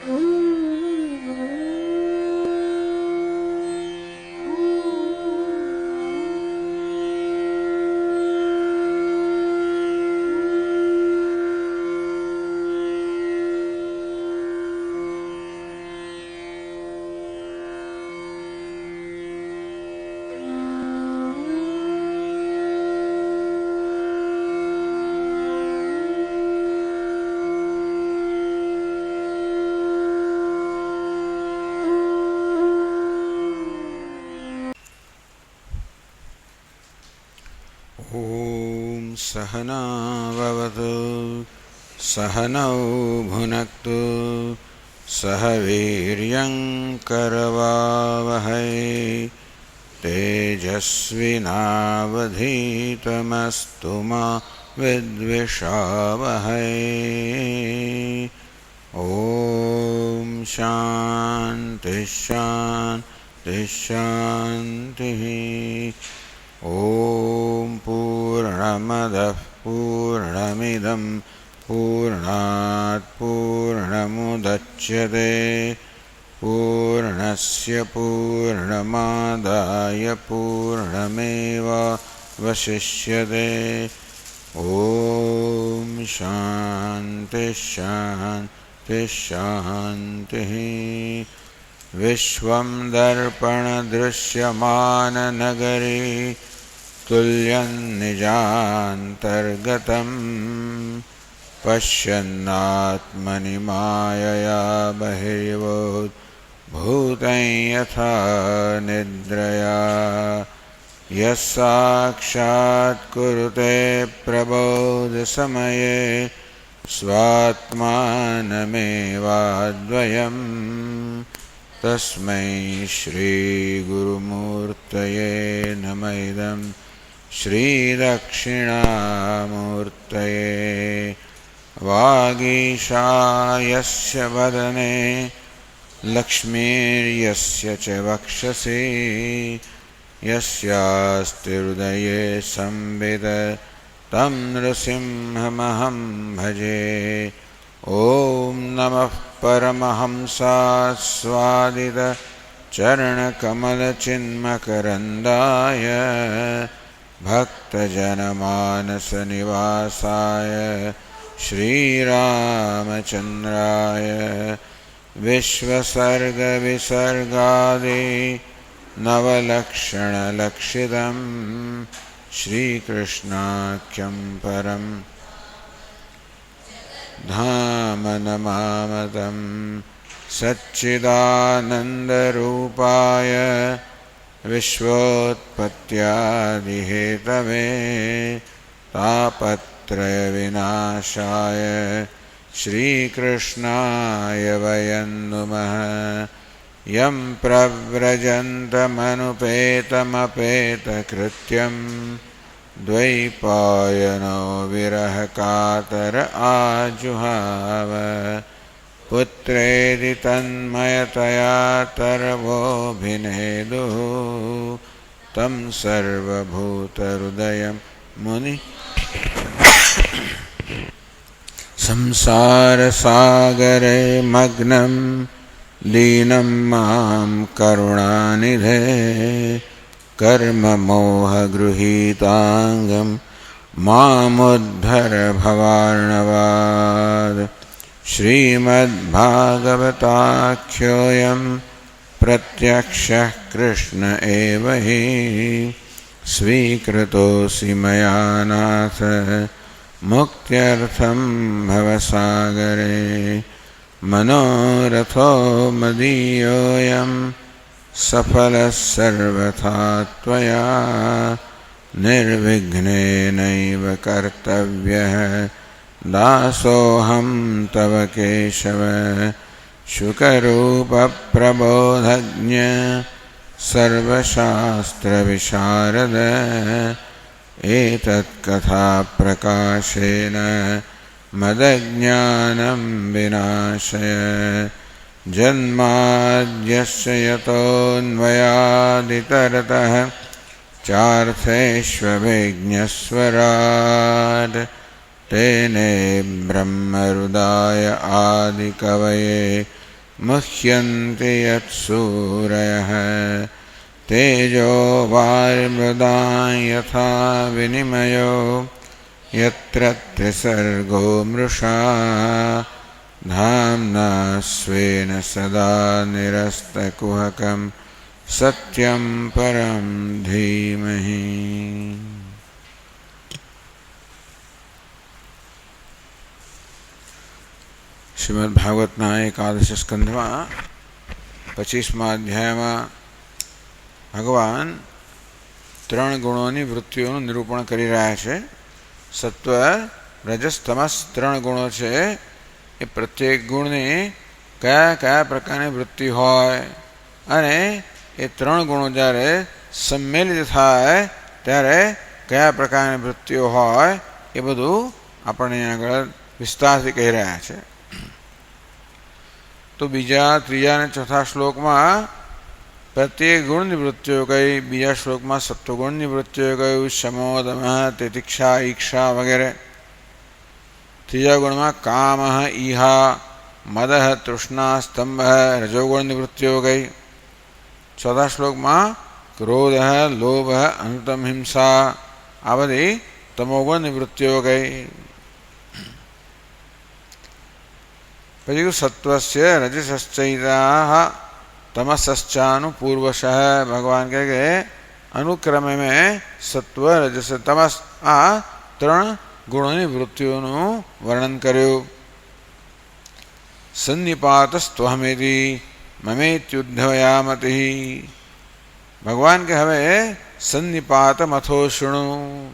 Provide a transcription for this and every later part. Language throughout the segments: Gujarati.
ॐ सहना भवतु सहनौ भुनक्तु सह वीर्यं करवावहै तेजस्विनावधीतमस्तु मा विद्विषावहै। ॐ शान्ति शान्ति शान्तिः। ॐ पूर्णमदः पूर्णमिदं पूर्णात् पूर्णमुदच्यते पूर्णस्य पूर्णमादाय पूर्णमेवावशिष्यते। ॐ शान्ति शान्ति शान्तिः। विश्वं दर्पणदृश्यमाननगरे तुल्यं निजान्तर्गतं पश्यन्नात्मनि मायया बहिर्भूतं यथा निद्रया। यः साक्षात् कुरुते प्रबोधसमये स्वात्मानमेवाद्वयम् तस्मै श्रीगुरुमूर्तये नमः। इदं श्रीदक्षिणामूर्तये। वागीशायस्य वदने लक्ष्मीर्यस्य च वक्षसि यस्यास्ति हृदये संवित् तं नृसिंहमहं भजे। ॐ नमः परमहंसास्वादित चरणकमलचिन्मकरन्दाय भक्तजनमानसनिवासाय श्रीरामचन्द्राय विश्वसर्गविसर्गादि नवलक्षणलक्षितं श्रीकृष्णाख्यं परं धाम नमामतं। सच्चिदानन्दरूपाय विश्वोत्पत्त्यादिहेतवे तापत्रयविनाशाय श्रीकृष्णाय वयं नुमः। यं प्रव्रजन्तमनुपेतमपेतकृत्यं द्वैपायनो विरहकातर आजुहाव। पुत्रेदि तन्मयतया तरवोऽभिनेदुः तं सर्वभूतहृदयं मुनि संसारसागरे मग्नं लीनं मां करुणानिधे। कर्ममोहगृहीताङ्गं मामुद्धर भवार्णवात्। श्रीमद्भागवताख्योऽयं प्रत्यक्षः कृष्ण एव हि स्वीकृतोऽसि मया नाथ मुक्त्यर्थं भवसागरे। मनोरथो मदीयोऽयं सफलः सर्वथा त्वया निर्विघ्नेनैव कर्तव्यः दासोऽहं तव केशव। शुकरूपप्रबोधज्ञ सर्वशास्त्रविशारद एतत्कथाप्रकाशेन मदज्ञानं विनाशय। जन्माद्यस्य यतोऽन्वयादितरतः चार्थेष्वभिज्ञस्वराट् तेने ब्रह्महृदाय आदिकवये मुह्यन्ति यत्सूरयः तेजो वारिमृदां यथा विनिमयो यत्र त्रिसर्गो मृषा धाम्ना स्वेन सदा निरस्तकुहकं सत्यं परं धीमहि। શ્રીમદ ભાગવતના એકાદશ સ્કંધમાં 25મા અધ્યાયમાં ભગવાન 3 ગુણોની વૃત્તિઓનું નિરૂપણ કરી રહ્યા છે. સત્વ, રજસ, તમસ 3 ગુણો છે. એ પ્રત્યેક ગુણની કયા કયા પ્રકારની વૃત્તિ હોય અને એ 3 ગુણો જ્યારે સંમેલિત થાય ત્યારે કયા પ્રકારની વૃત્તિઓ હોય એ બધું આપણને આગળ વિસ્તારથી કહી રહ્યા છે. તો બીજા, ત્રીજા અને ચોથા શ્લોકમાં પ્રત્યેક ગુણની વૃત્તિઓ કહી. બીજા શ્લોકમાં સત્વગુણની વૃત્તિઓ કહ્યું, શમો, દમઃ, તિતિક્ષા, ઈક્ષા વગેરે. ત્રીજા ગુણમાં કામ, ઈહા, મદ, તૃષ્ણા, સ્તંભ, રજોગુણની વૃત્તિઓ કહી. ચોથા શ્લોકમાં ક્રોધ, લોભ, અનુત્તમ હિંસા આ બધી તમોગુણની વૃત્તિઓ કહી. પછી સત્વસ્ય રજસશ્ચૈતા તમસશ્ચાનુપૂર્વશઃ. ભગવાન કહે કે અનુક્રમે મેં સત્વ, રજસ, તમસ આ 3 ગુણોની વૃત્તિઓનું વર્ણન કર્યું. સન્નિપાતસ્ત્વહમેતિ મમેત્યુદ્ધવયામતિ. ભગવાન કે હવે સન્નિપાત મથો શૃણુ.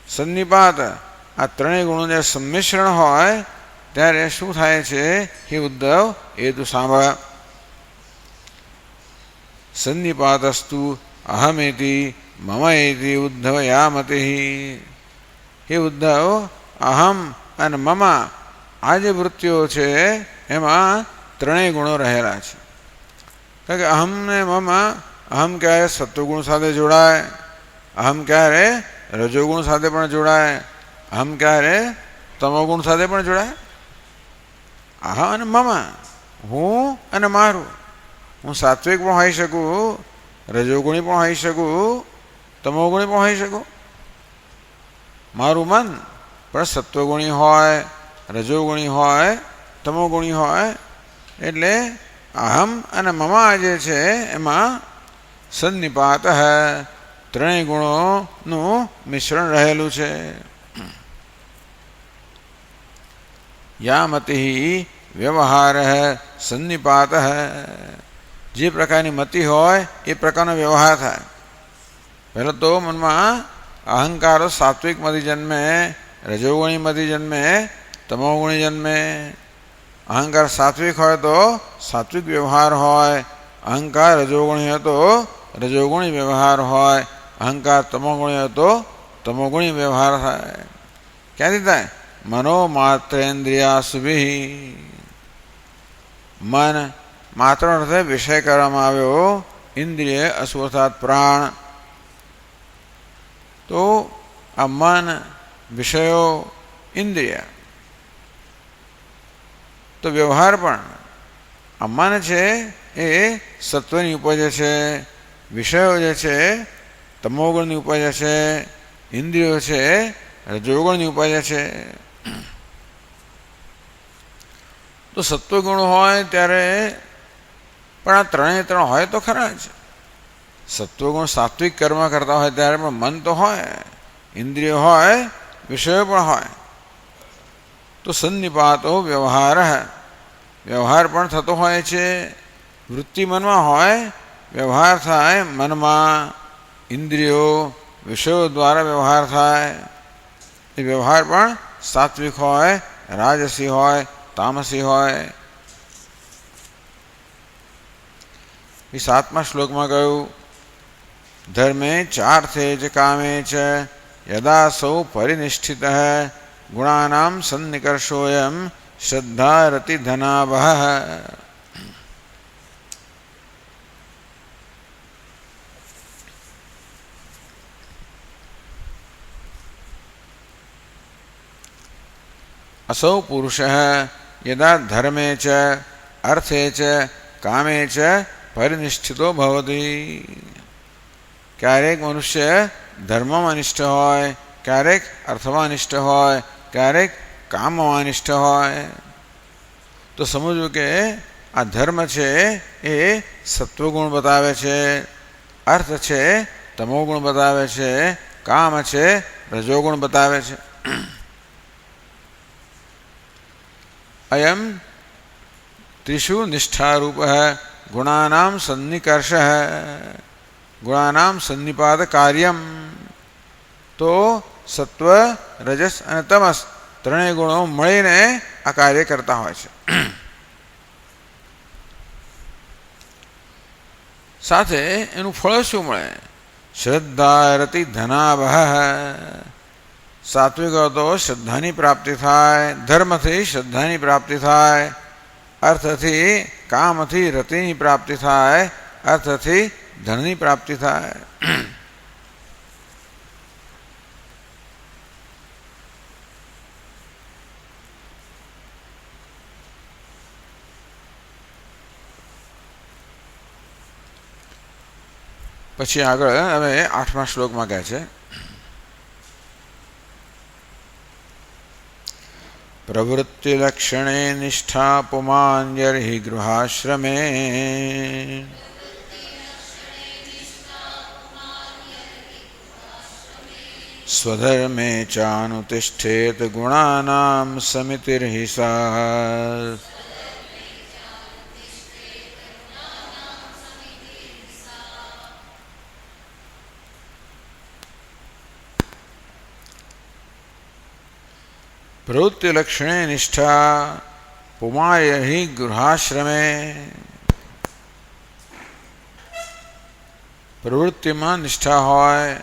સન્નિપાત આ 3 ગુણો જે સંમિશ્રણ હોય ત્યારે શું થાય છે હે ઉદ્ધવ એ તું સાંભળ. સન્નિપાતસ્તુ અહમેતિ મમ એતિ ઉદ્ધવયામતિ. હે ઉદ્ધવ, અહમ અને મમ આ જે વૃત્તિઓ છે એમાં 3 ગુણો રહેલા છે. કારણ કે અહમ ને મમ, અહમ ક્યારે સત્વગુણ સાથે જોડાય, અહમ ક્યારે રજોગુણ સાથે પણ જોડાય, અહમ ક્યારે તમોગુણ સાથે પણ જોડાય. અહમ અને મમ, હું અને મારું. હું સાત્વિક પણ હોઈ શકું, રજોગુણી પણ હોઈ શકું, તમોગુણી પણ હોઈ શકું. મારું મન પણ સત્વગુણી હોય, રજોગુણી હોય, તમોગુણી હોય. એટલે અહમ અને મમ જે છે એમાં સન્નિપાત 3 ગુણોનું મિશ્રણ રહેલું છે. યામતિ વ્યવહાર સન્નિપાત. જે પ્રકારની મતિ હોય એ પ્રકારનો વ્યવહાર થાય. પહેલાં તો મનમાં અહંકારો સાત્વિક મતિ જન્મે, રજોગુણી મતિ જન્મે, તમોગુણી જન્મે. અહંકાર સાત્વિક હોય તો સાત્વિક વ્યવહાર હોય, અહંકાર રજોગુણી હોય તો રજોગુણી વ્યવહાર હોય, અહંકાર તમોગુણી હોય તો તમોગુણી વ્યવહાર થાય. ક્યાંથી થાય? મનોમાત્રેન્દ્રિયાસુભિ. મન માત્ર અર્થે વિષય કરવામાં આવ્યો, ઇન્દ્રિય અસુ અર્થાત પ્રાણ. તો આ મન, વિષયો, ઇન્દ્રિય તો વ્યવહાર પણ. આ મન છે એ સત્વની ઉપજ છે, વિષયો જે છે તમોગુણની ઉપજ છે, ઇન્દ્રિયો છે રજોગુણની ઉપજ છે. તો સત્વગુણ હોય ત્યારે પણ આ 3 હોય તો ખરા જ. સત્વગુણ સાત્વિક કર્મ કરતા હોય ત્યારે પણ મન તો હોય, ઇન્દ્રિય હોય, વિષયો પણ હોય. તો સન્નિપાતો વ્યવહાર, વ્યવહાર પણ થતો હોય છે. વૃત્તિ મનમાં હોય, વ્યવહાર થાય મનમાં, ઇન્દ્રિયો, વિષયો દ્વારા વ્યવહાર થાય. એ વ્યવહાર પણ સાત્વિક હોય, રાજસી હોય, તામસી હોય. એ 7મા શ્લોકમાં કહ્યું, ધર્મે 4 ચ કામે ચ યદા સૌ પરિનિષ્ઠિત ગુણાનામ સન્નિકર્ષોયમ શ્રદ્ધા રતિ ધનાવહ. असौ पुरुषः यदा धर्मे च અર્થે ચ કામે ચ પરિનિષ્ઠિતો ભવતિ. ક્યારેક મનુષ્ય ધર્મમાં નિષ્ઠ હોય, ક્યારેક અર્થમાં નિષ્ઠ હોય, ક્યારેક કામમાં નિષ્ઠ હોય. તો સમજવું કે આ ધર્મ છે એ સત્વગુણ બતાવે છે, અર્થ છે તમોગુણ બતાવે છે, કામ છે રજોગુણ બતાવે છે. અયમ ત્રિષુ નિષ્ઠારૂપ ગુણાનામ સન્નિકર્ષ ગુણાનામ સન્નિપાત કાર્યમ. તો સત્વ, રજસ અને તમસ ત્રણેય ગુણો મળીને આ કાર્ય કરતા હોય છે. સાથે એનું ફળ શું મળે? શ્રદ્ધા રતિ ધનાભ. સાત્વિક તો શ્રદ્ધાની પ્રાપ્તિ થાય, ધર્મથી શ્રદ્ધાની પ્રાપ્તિ થાય, અર્થથી કામથી રતિની પ્રાપ્તિ થાય, અર્થથી ધનની પ્રાપ્તિ થાય. પછી આગળ હવે 8મા શ્લોકમાં કહે છે, પ્રવૃત્તિલક્ષણે નિષ્ઠા પુમાન્યર્હિ ગૃહાશ્રમે સ્વધર્મે ચાનુતિષ્ઠેત ગુણાનામ સમિતિર્હિ સા. પ્રવૃત્તિલક્ષણે નિષ્ઠા પુમાયહિ ગૃહાશ્રમે. પ્રવૃત્તિમાં નિષ્ઠા હોય,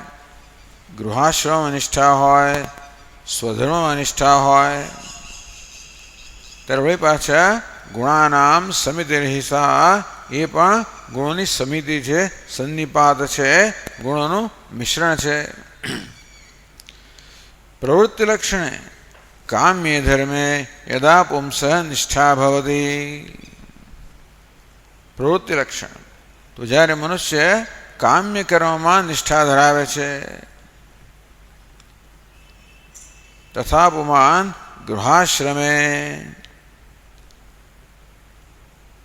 ગૃહાશ્રમમાં નિષ્ઠા હોય, સ્વધર્મમાં નિષ્ઠા હોય, ત્યારે વળી પાછા ગુણાનામ સમિતિર્હિસા, એ પણ ગુણોની સમિતિ છે, સન્નિપાત છે, ગુણોનું મિશ્રણ છે. પ્રવૃત્તિલક્ષણે કામ્ય ધર્મે યદા પુંસ નિષ્ઠા ભવતી. પ્રવૃત્તિ લક્ષણ તો જ્યારે મનુષ્ય કામ્ય કર્મમાં નિષ્ઠા ધરાવે છે, તથા પુમાન ગૃહાશ્રમે,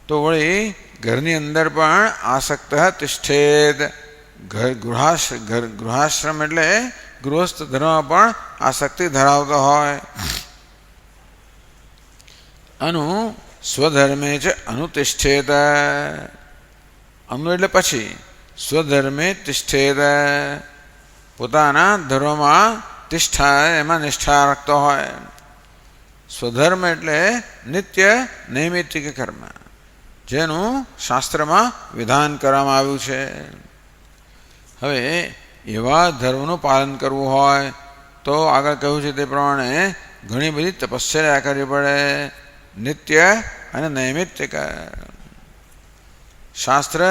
તો વળી ઘરની અંદર પણ આસક્ત તિષ્ઠેદ. ગૃહાશ્રમ એટલે ગૃહસ્થ ધર્મ પણ આસક્તિ ધરાવતો હોય. અનુ સ્વધર્મે છે અનુતિષ્ઠેત. અનુ એટલે પછી, સ્વધર્મે તિષ્ઠેત, પોતાના ધર્મમાં તિષ્ઠા, એમાં નિષ્ઠા રાખતો હોય. સ્વધર્મ એટલે નિત્ય નૈમિત્તિક કર્મ, જેનું શાસ્ત્રમાં વિધાન કરવામાં આવ્યું છે. હવે એવા ધર્મનું પાલન કરવું હોય તો આગળ કહ્યું છે તે પ્રમાણે ઘણી બધી તપશ્ચર્યા કરવી પડે, નિત્ય અને નૈમિત્તિક. શાસ્ત્ર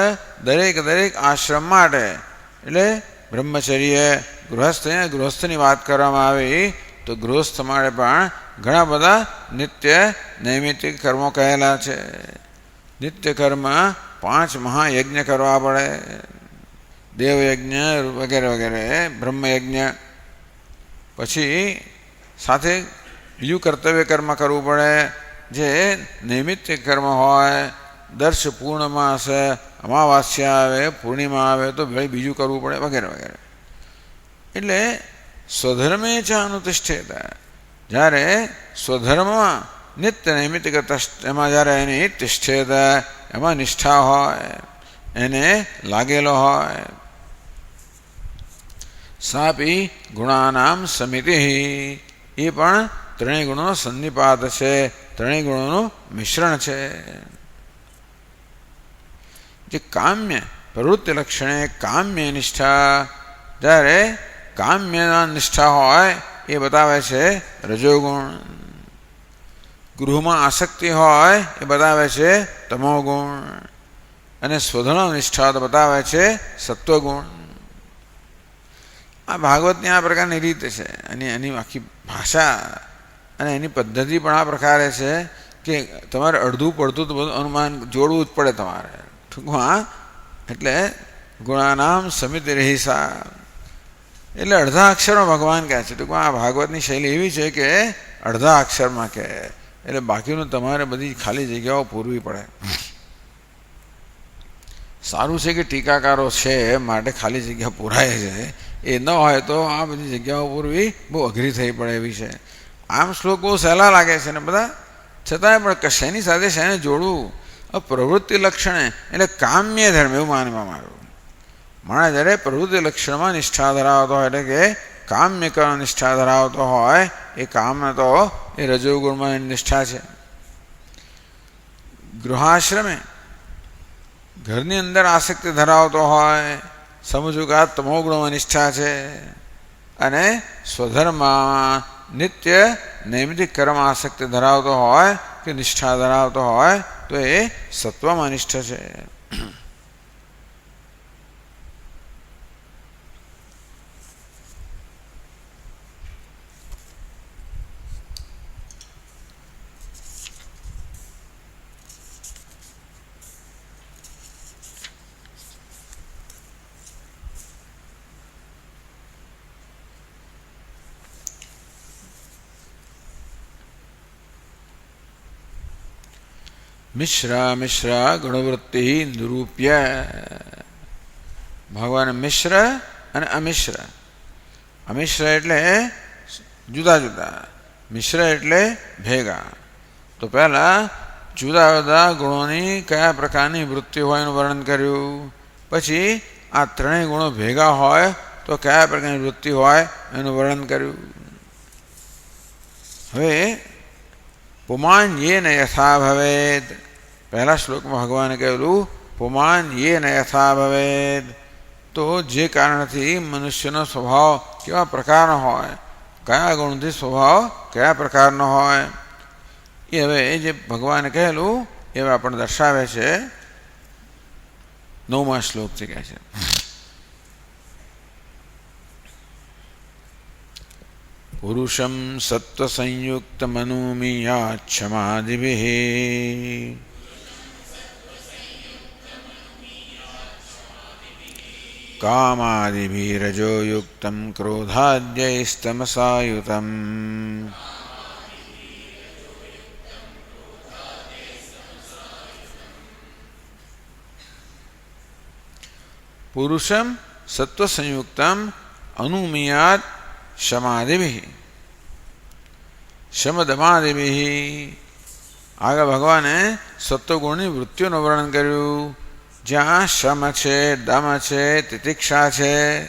દરેક આશ્રમ માટે, એટલે બ્રહ્મચર્ય, ગૃહસ્થની વાત કરવામાં આવી તો ગૃહસ્થ માટે પણ ઘણા બધા નિત્ય નૈમિત્તિક કર્મો કહેલા છે. નિત્ય કર્મ 5 મહાયજ્ઞ કરવા પડે, દેવયજ્ઞ વગેરે વગેરે, બ્રહ્મયજ્ઞ. પછી સાથે બીજું કર્તવ્ય કર્મ કરવું પડે, જે નૈમિત્તિક કર્મ હોય. દર્શ પૂર્ણમાસ, અમાવાસ્યા આવે, પૂર્ણિમા આવે તો બીજું કરવું પડે વગેરે વગેરે. એટલે સ્વધર્મે ચ અનુતિષ્ઠેત, જ્યારે સ્વધર્મમાં નિત્ય નૈમિત્તિક એમાં જ્યારે એની તિષ્ઠેત, એમાં નિષ્ઠા હોય, એને લાગેલો હોય. સાપી ગુણાનામ સમિતિ, એ પણ ત્રણેય ગુણોનો સન્નિપાત છે, ત્રણેય ગુણોનું મિશ્રણ છે. જે કામ્ય પ્રવૃત્તિ લક્ષણે કામ્ય નિષ્ઠા, જ્યારે કામ્યના નિષ્ઠા હોય એ બતાવે છે રજોગુણ. ગૃહમાં આસક્તિ હોય એ બતાવે છે તમોગુણ. અને સ્વધર્મ નિષ્ઠા બતાવે છે સત્વગુણ. આ ભાગવતની આ પ્રકારની રીત છે, અને એની આખી ભાષા અને એની પદ્ધતિ પણ આ પ્રકારે છે કે તમારે અડધું પડતું તો બધું અનુમાન જોડવું જ પડે તમારે. ટૂંકમાં એટલે ગુણાનામ સમિતિ રહીસા એટલે અડધા અક્ષરમાં ભગવાન કહે છે. ટૂંકમાં આ ભાગવતની શૈલી એવી છે કે અડધા અક્ષરમાં કહે એટલે બાકીનું તમારે બધી ખાલી જગ્યાઓ પૂરવી પડે. સારું છે કે ટીકાકારો છે માટે ખાલી જગ્યા પૂરાય છે. એ ન હોય તો આ બધી જગ્યાઓ પૂરવી બહુ અઘરી થઈ પડે એવી છે. આમ શ્લોક બહુ સહેલા લાગે છે ને બધા, છતાંય પણ શેની સાથે શેને જોડવું. પ્રવૃત્તિ લક્ષણે એટલે કામ્ય ધર્મ એવું માનવામાં આવ્યું. માણસ જ્યારે પ્રવૃત્તિ લક્ષણમાં નિષ્ઠા ધરાવતો હોય એટલે કે કામ્ય કર્મ નિષ્ઠા ધરાવતો હોય એ કામ તો એ રજોગુણમાં નિષ્ઠા છે. ગૃહાશ્રમે ઘરની અંદર આસક્તિ ધરાવતો હોય સમજુકા તમોગુણમાં નિષ્ઠા છે. અને સ્વધર્મમાં નિત્ય નૈમિતિક કર્મ આસક્તિ ધરાવતો હોય કે નિષ્ઠા ધરાવતો હોય તો એ સત્વમાં નિષ્ઠ છે. મિશ્રા મિશ્રા ગુણવૃત્તિ નિરૂપ્ય ભગવાન મિશ્ર અને અમિશ્ર. અમિશ્ર એટલે જુદા જુદા, મિશ્ર એટલે ભેગા. તો પહેલાં જુદા જુદા ગુણોની કયા પ્રકારની વૃત્તિ હોય એનું વર્ણન કર્યું. પછી આ ત્રણેય ગુણો ભેગા હોય તો કયા પ્રકારની વૃત્તિ હોય એનું વર્ણન કર્યું. હવે પુમાન યેન યથા ભવેદ પહેલા શ્લોકમાં ભગવાને કહેલું પુમાન યેન યથા ભવેદ. તો જે કારણથી મનુષ્યનો સ્વભાવ કેવા પ્રકારનો હોય, કયા ગુણથી સ્વભાવ કયા પ્રકારનો હોય એ હવે જે ભગવાને કહેલું એ આપણને દર્શાવે છે. 9મા શ્લોકથી કહે છે પુરુષમ સત્વસંયુક્તમનુમીયાચ્છમાદિભિઃ કામાદિભિરજોયુક્તં ક્રોધાદ્યૈસ્તમસાયુતમ. પુરુષમ સત્વસંયુક્તમ અનુમીયાત શમાદિભિઃ શમદમાદિભિઃ. આગળ ભગવાને સત્વગુણની વૃત્તિઓનું વર્ણન કર્યું. જ્યાં શમ છે, દમ છે, તિતિક્ષા છે,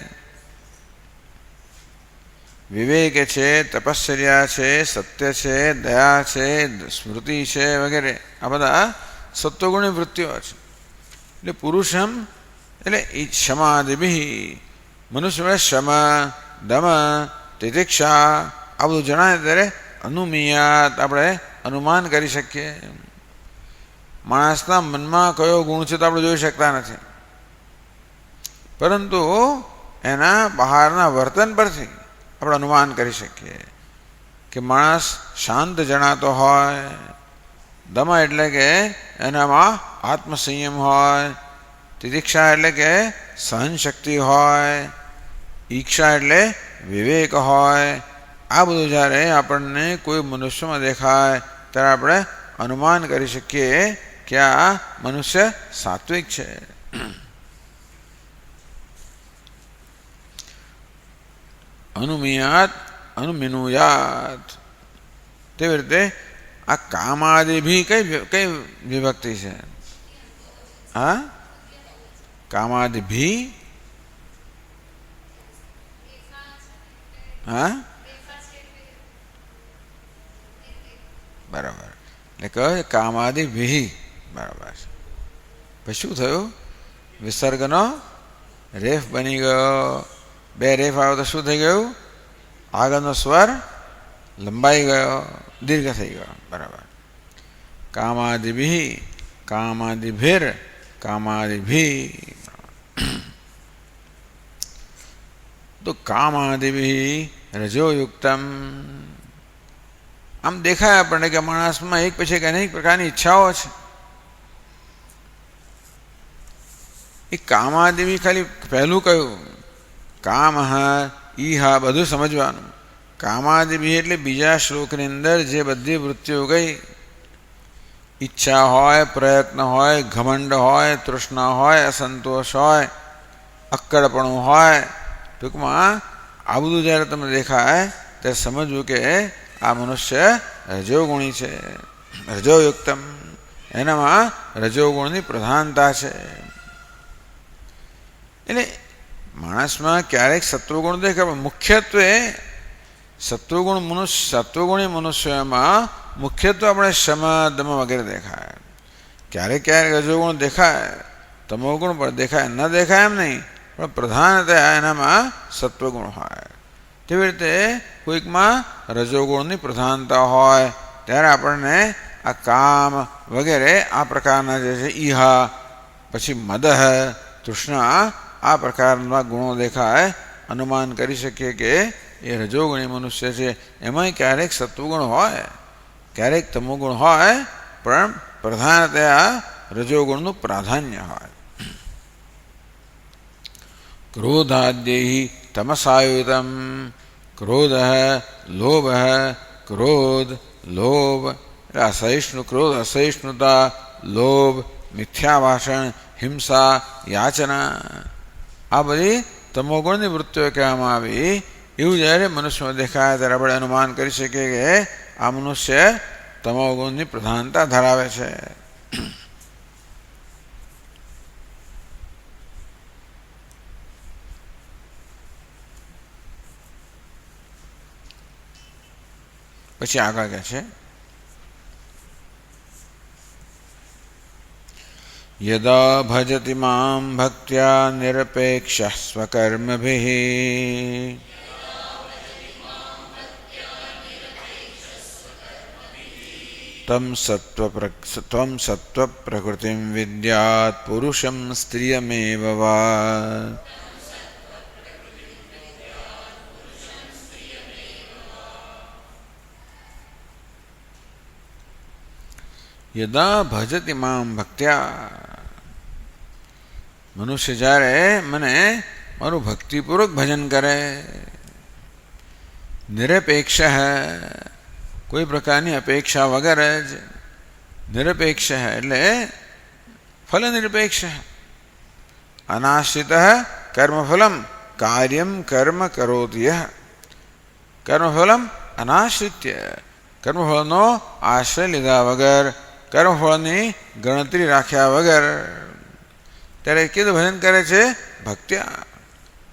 વિવેક છે, તપશ્ચર્યા છે, સત્ય છે, દયા છે, સ્મૃતિ છે વગેરે આ બધા સત્વગુણની વૃત્તિઓ છે. એટલે પુરુષમ એટલે શમાદિભિઃ મનુષ્ય શમ દમ તિતિક્ષા આ બધું જણાય ત્યારે અનુમીયાત આપણે અનુમાન કરી શકીએ. માણસના મનમાં કયો ગુણ છે તો આપણે જોઈ શકતા નથી, પરંતુ એના બહારના વર્તન પરથી આપણે અનુમાન કરી શકીએ કે માણસ શાંત જણાતો હોય. દમ એટલે કે એનામાં આત્મસંયમ હોય. તિતિક્ષા એટલે કે સહનશક્તિ હોય. ઈચ્છા એટલે વિવેક હોય. આ બધું જ્યારે આપણને કોઈ મનુષ્યમાં દેખાય ત્યારે આપણે અનુમાન કરી શકીએ કે આ મનુષ્ય સાત્વિક છે. અનુમીયાત અનુમિનુયાત તેવી રીતે આ કામાદિભી કઈ વિભક્તિ છે? હા, કામાદિભી. હા બરાબર. એટલે કહે કામાદિભી બરાબર છે. પછી શું થયું? વિસર્ગનો રેફ બની ગયો. બે રેફ આવ્યો તો શું થઈ ગયું? આગળનો સ્વર લંબાઈ ગયો, દીર્ઘ થઈ ગયો. બરાબર. કામાદિભી કામાદિભીર કામાદિભી. તો કામાદિભી રજોયુક્તમ આમ દેખાય આપણને કે માણસમાં એક પછી એક અનેક પ્રકારની ઈચ્છાઓ છે. એ કામાદેવી ખાલી પહેલું કહ્યું, કામ ઈહા બધું સમજવાનું. કામાદેવી એટલે બીજા શ્લોકની અંદર જે બધી વૃત્તિઓ ગઈ, ઈચ્છા હોય, પ્રયત્ન હોય, ઘમંડ હોય, તૃષ્ણા હોય, અસંતોષ હોય, અક્કડપણું હોય, ટૂંકમાં આ બધું જ્યારે તમને દેખાય ત્યારે સમજવું કે આ મનુષ્ય રજોગુણી છે, રજોયુક્તમ, એનામાં રજોગુણની પ્રધાનતા છે. એટલે માણસમાં ક્યારેક સત્વગુણ દેખાય, મુખ્યત્વે સત્વગુણી મનુષ્યમાં મુખ્યત્વે આપણે શમ દમ વગેરે દેખાય. ક્યારેક ક્યારેક રજોગુણ દેખાય, તમોગુણ પણ દેખાય, ન દેખાય એમ નહીં, પણ પ્રધાનતયા એનામાં સત્વગુણ હોય. તેવી રીતે કોઈકમાં રજોગુણની પ્રધાનતા હોય ત્યારે આપણને આ કામ વગેરે આ પ્રકારના જે છે, ઈહા, પછી મદહ, તૃષ્ણા, આ પ્રકારના ગુણો દેખાય. અનુમાન કરી શકીએ કે એ રજોગુણી મનુષ્ય છે. એમાંય ક્યારેક સત્વગુણ હોય, ક્યારેક તમોગુણ હોય, પણ પ્રધાનતયા રજોગુણનું પ્રાધાન્ય હોય. ક્રોધાદ્યૈ તમસાયુતમ, ક્રોધ, લોભ, ક્રોધ, લોભ, ક્રોધ, અસહિષ્ણુતા, લોભ, મિથ્યા ભાષણ, હિંસા, યાચના, આ બધી તમોગુણની વૃત્તિઓ કહેવામાં આવી. એવું જ્યારે મનુષ્યમાં દેખાય ત્યારે આપણે અનુમાન કરી શકીએ કે આ મનુષ્ય તમોગુણની પ્રધાનતા ધરાવે છે. પછી આગળ કહે છે, યદા ભજતિ મામ ભક્ત્યા નિરપેક્ષ સ્વકર્મભિઃ તમ સત્વ પ્રકૃતિમ વિદ્યાત પુરુષમ સ્ત્રિયમેવ વા. યદા ભજતિ મામ ભક્ત્યા, મનુષ્ય જ્યારે મને મારું ભક્તિપૂર્વક ભજન કરે, નિરપેક્ષ, કોઈ પ્રકારની અપેક્ષા વગર જ, નિરપેક્ષ એટલે ફલ નિરપેક્ષ, અનાશ્રિત કર્મફલમ કાર્યમ કર્મ કરોતિ યઃ, કર્મફલમ અનાશ્રિત્ય, કર્મફળનો આશ્રય લીધા વગર, કર્મફળની ગણતરી રાખ્યા વગર, ત્યારે કીધું ભજન કરે છે ભક્ત્યા.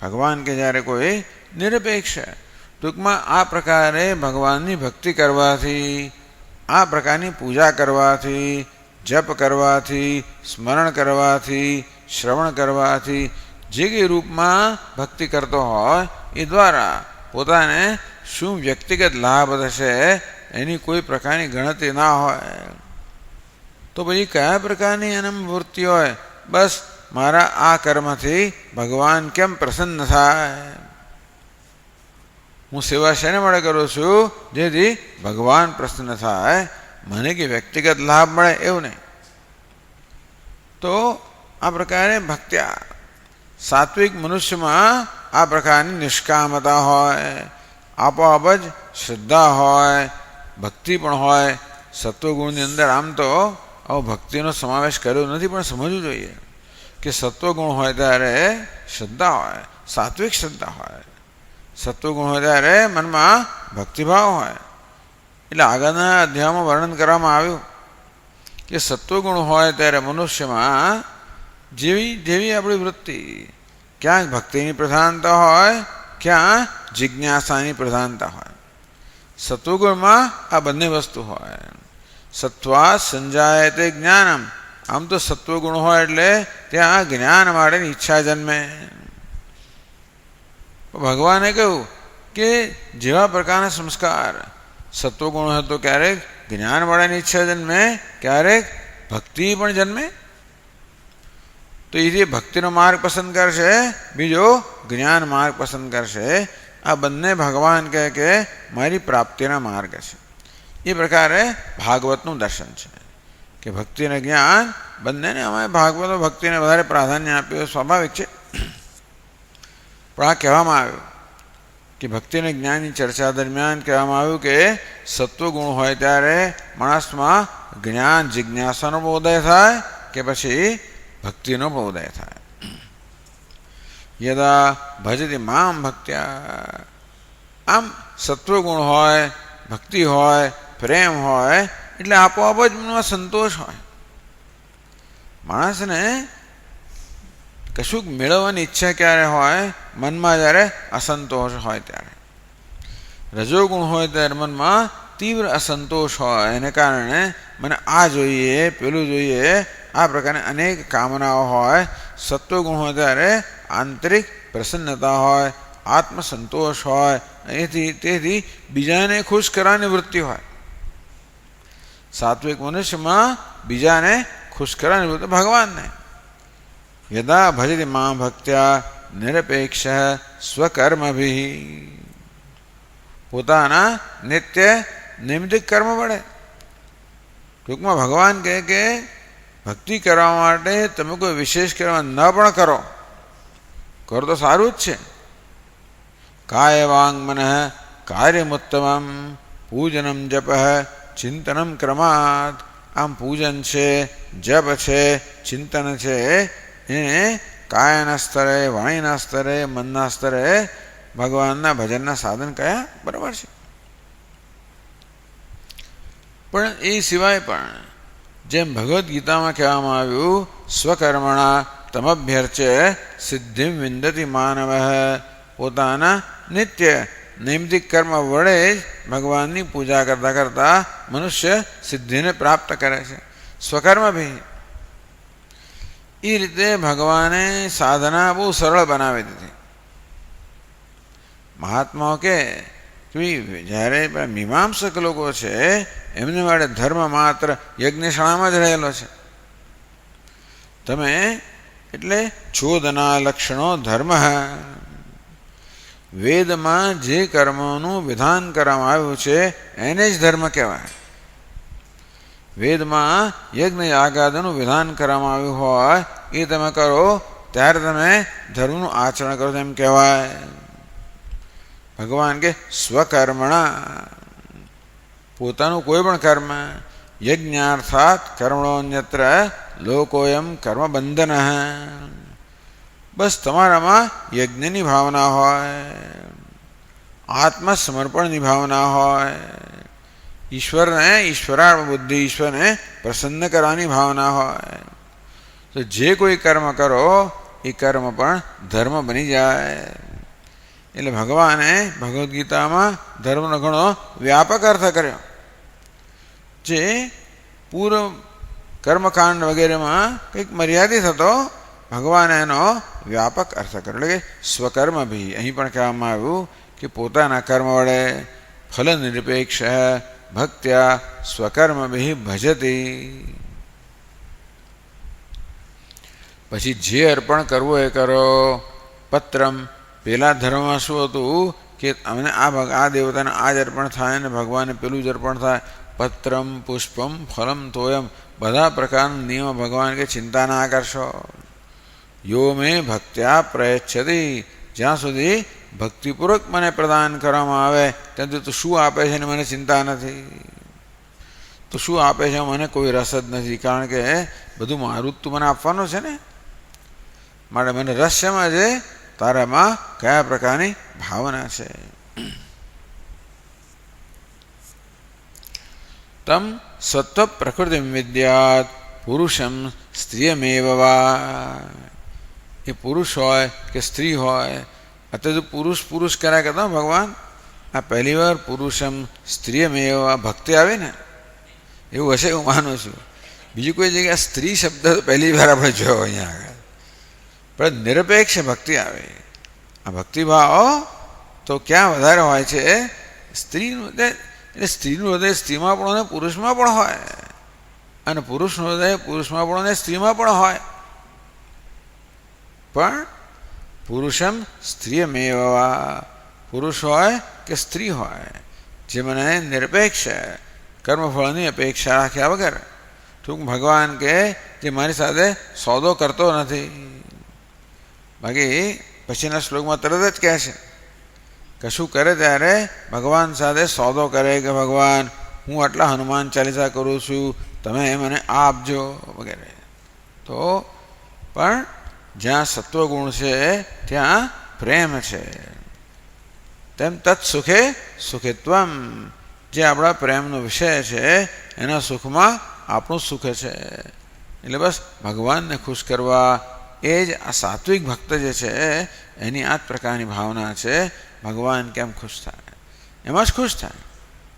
ભગવાન કે જ્યારે કોઈ નિરપેક્ષ, ટૂંકમાં આ પ્રકારે ભગવાનની ભક્તિ કરવાથી, આ પ્રકારની પૂજા કરવાથી, જપ કરવાથી, સ્મરણ કરવાથી, શ્રવણ કરવાથી જે કંઈ રૂપમાં ભક્તિ કરતો હોય એ દ્વારા પોતાને શું વ્યક્તિગત લાભ થશે એની કોઈ પ્રકારની ગણતરી ના હોય. તો પછી કયા પ્રકારની અનુવૃત્તિ હોય, બસ મારા આ કર્મથી ભગવાન કેમ પ્રસન્ન થાય, હું સેવા શેને માટે કરું છું જેથી ભગવાન પ્રસન્ન થાય, મને કે વ્યક્તિગત લાભ મળે એવું નહીં. તો આ પ્રકારે ભક્ત્યા, સાત્વિક મનુષ્યમાં આ પ્રકારની નિષ્કામતા હોય, આપોઆપ જ શ્રદ્ધા હોય, ભક્તિ પણ હોય. સત્વગુણની અંદર આમ તો આવો ભક્તિનો સમાવેશ કર્યો નથી, પણ સમજવું જોઈએ કે સત્વગુણ હોય ત્યારે શ્રદ્ધા હોય, સાત્વિક શ્રદ્ધા હોય. સત્વગુણ હોય ત્યારે મનમાં ભક્તિભાવ હોય. એટલે આગળના અધ્યાયમાં વર્ણન કરવામાં આવ્યું કે સત્વગુણ હોય ત્યારે મનુષ્યમાં જેવી આપણી વૃત્તિ, ક્યાંક ભક્તિની પ્રધાનતા હોય, ક્યાં જિજ્ઞાસાની પ્રધાનતા હોય. સત્વગુણમાં આ બંને વસ્તુ હોય. સત્વા સંજાયતે જ્ઞાનમ, આમ તો સત્વગુણ હોય એટલે ત્યાં જ્ઞાન માટેની ઈચ્છા જન્મે. ભગવાને કહ્યું કે જેવા પ્રકારના સંસ્કાર, સત્વગુણ હોય તો ક્યારેક જ્ઞાન માટેની ઈચ્છા જન્મે, ક્યારેક ભક્તિ પણ જન્મે. તો એ ભક્તિનો માર્ગ પસંદ કરશે, બીજો જ્ઞાન માર્ગ પસંદ કરશે. આ બંને ભગવાન કહે કે મારી પ્રાપ્તિના માર્ગ છે. એ પ્રકારે ભાગવતનું દર્શન છે કે ભક્તિ અને જ્ઞાન બંનેને અમે ભાગવતો ભક્તિને વધારે પ્રાધાન્ય આપ્યું સ્વાભાવિક છે. પણ આ કહેવામાં આવ્યું કે ભક્તિ અને જ્ઞાનની ચર્ચા દરમિયાન કહેવામાં આવ્યું કે સત્વગુણ હોય ત્યારે માણસમાં જ્ઞાન જિજ્ઞાસાનો પણ ઉદય થાય કે પછી ભક્તિનો પણ ઉદય થાય. યદા ભજતી મામ ભક્ત્યા, આમ સત્વગુણ હોય, ભક્તિ હોય, પ્રેમ હોય એટલે આપોઆપ જ મનમાં સંતોષ હોય. માણસને કશુંક મેળવવાની ઈચ્છા ક્યારે હોય? મનમાં જ્યારે અસંતોષ હોય ત્યારે. રજોગુણ હોય ત્યારે મનમાં તીવ્ર અસંતોષ હોય, એને કારણે મને આ જોઈએ, પેલું જોઈએ, આ પ્રકારની અનેક કામનાઓ હોય. સત્વગુણ હોય ત્યારે આંતરિક પ્રસન્નતા હોય, આત્મસંતોષ હોય, તેથી બીજાને ખુશ કરવાની વૃત્તિ હોય. સાત્વિક મનુષ્યમાં બીજાને ખુશ કરવાની વૃત્તિ ભગવાનને. યદા ભજતી મા ભક્ત્યા નિરપેક્ષ સ્વકર્મભિ, પોતાના નિત્ય નૈમિત્તિક કર્મ વડે. ટૂંકમાં ભગવાન કહે કે ભક્તિ કરવા માટે તમે કોઈ વિશેષ કર્મ ન પણ કરો તો સારું જ છે. કાય વાંગ મન કાર્યમુત્તમમ પૂજનમ જપ ચિંતનમ ક્રમાત. આમ પૂજન છે, જપ છે, ચિંતન છે, એને કાયના સ્તરે, વાણીના સ્તરે, મનના સ્તરે ભગવાનના ભજનના સાધન કયા? બરાબર છે. પણ એ સિવાય પણ જેમ ભગવદ્ ગીતામાં કહેવામાં આવ્યું, સ્વકર્મણા તમભ્યર્ચે સિદ્ધિમ વિંદતિ માનવ, પોતાના નિત્ય નૈમિત્તિક કર્મ વડે જ ભગવાનની પૂજા કરતાં કરતાં મનુષ્ય સિદ્ધિને પ્રાપ્ત કરે છે. સ્વકર્મ ભી. એ રીતે ભગવાને સાધના બહુ સરળ બનાવી દીધી. મહાત્માઓ કે જ્યારે મીમાંસક લોકો છે એમને માટે ધર્મ માત્ર યજ્ઞશાળામાં જ રહેલો છે. તમે એટલે ચોદના લક્ષણો ધર્મ. વેદમાં જે કર્મોનું વિધાન કરવામાં આવ્યું છે એને જ ધર્મ કહેવાય. વેદમાં યજ્ઞ યાગાદનું વિધાન કરવામાં આવ્યું હોય એ તમે કરો ત્યારે તમે ધર્મનું આચરણ કરો એમ કહેવાય. ભગવાન કે સ્વકર્મણા, પોતાનું કોઈ પણ કર્મ. યજ્ઞાર્થાત કર્મણોન્યત્ર લોકોયમ કર્મબંધન. બસ તમારામાં યજ્ઞની ભાવના હોય, આત્મસમર્પણની ભાવના હોય, ઈશ્વરાર્પણ બુદ્ધિ, ઈશ્વરને પ્રસન્ન કરવાની ભાવના હોય તો જે કોઈ કર્મ કરો એ કર્મ પણ ધર્મ બની જાય. એટલે ભગવાને ભગવદ્ ગીતામાં ધર્મનો ઘણો વ્યાપક અર્થ કર્યો. જે પૂર્વ કર્મકાંડ વગેરેમાં કંઈક મર્યાદિત હતો, ભગવાને એનો વ્યાપક અર્થ કર્યો. એટલે કે સ્વકર્મ ભી. અહીં પણ કહેવામાં આવ્યું કે પોતાના કર્મ વડે ફલ નિરપેક્ષ ભક્ત્યા સ્વકર્મ ભી ભજતી. પછી જે અર્પણ કરવું એ કરો. પત્રમ, પેલા ધર્મમાં શું હતું કે અમને આ દેવતાને આ જ અર્પણ થાય ને ભગવાનને પેલું જ અર્પણ થાય. પત્રમ પુષ્પમ ફલમ તોયમ, બધા પ્રકારના નિયમો ભગવાન કે ચિંતા ના કરશો. યો મેં ભક્ત્યા પ્રયચ્છતિ, જ્યાં સુધી ભક્તિપૂર્વક મને પ્રદાન કરવામાં આવે ત્યાં સુધી તો શું આપે છે ને મને ચિંતા નથી. તો શું આપે છે મને કોઈ રસ જ નથી, કારણ કે બધું મારું જ તું મને આપવાનું છે ને. માટે મને રસ શેમાં છે? તારામાં કયા પ્રકારની ભાવના છે. તમ સત્વ પ્રકૃતિ વિદ્યાત પુરુષમ સ્ત્રીયમેવ વા. એ પુરુષ હોય કે સ્ત્રી હોય, અત્યારે તો પુરુષ કર્યા કરતા ભગવાન આ પહેલી વાર પુરુષમ સ્ત્રીયમેવ ભક્તિ આવે ને એવું હશે હું માનું છું. બીજી કોઈ જગ્યાએ સ્ત્રી શબ્દ તો પહેલી વાર આપણે જોયો અહીંયા આગળ. પણ નિરપેક્ષ ભક્તિ આવે. આ ભક્તિભાવ તો ક્યાં વધારે હોય છે? સ્ત્રીનું હૃદય. એટલે સ્ત્રીનું હૃદય સ્ત્રીમાં પણ અને પુરુષમાં પણ હોય, અને પુરુષનું હૃદય પુરુષમાં પણ અને સ્ત્રીમાં પણ હોય. પણ પુરુષમ સ્ત્રીયમેવ, પુરુષ હોય કે સ્ત્રી હોય, જે મને નિરપેક્ષ કર્મફળની અપેક્ષા રાખ્યા વગર. ટૂંક ભગવાન કે જે મારી સાથે સોદો કરતો નથી. બાકી પછીના શ્લોકમાં તરત જ કહે છે કશું કરે ત્યારે ભગવાન સાથે સોદો કરે કે ભગવાન હું આટલા હનુમાન ચાલીસા કરું છું, તમે મને આપજો વગેરે. તો પણ જ્યાં સત્વગુણ છે ત્યાં પ્રેમ છે. તેમ તત્ સુખે સુખિત્વમ, જે આપણા પ્રેમનો વિષય છે એના સુખમાં આપણું સુખ છે. એટલે બસ ભગવાનને ખુશ કરવા એ જ આ સાત્વિક ભક્ત જે છે એની આ જ પ્રકારની ભાવના છે. ભગવાન કેમ ખુશ થાય એમાં જ ખુશ થાય.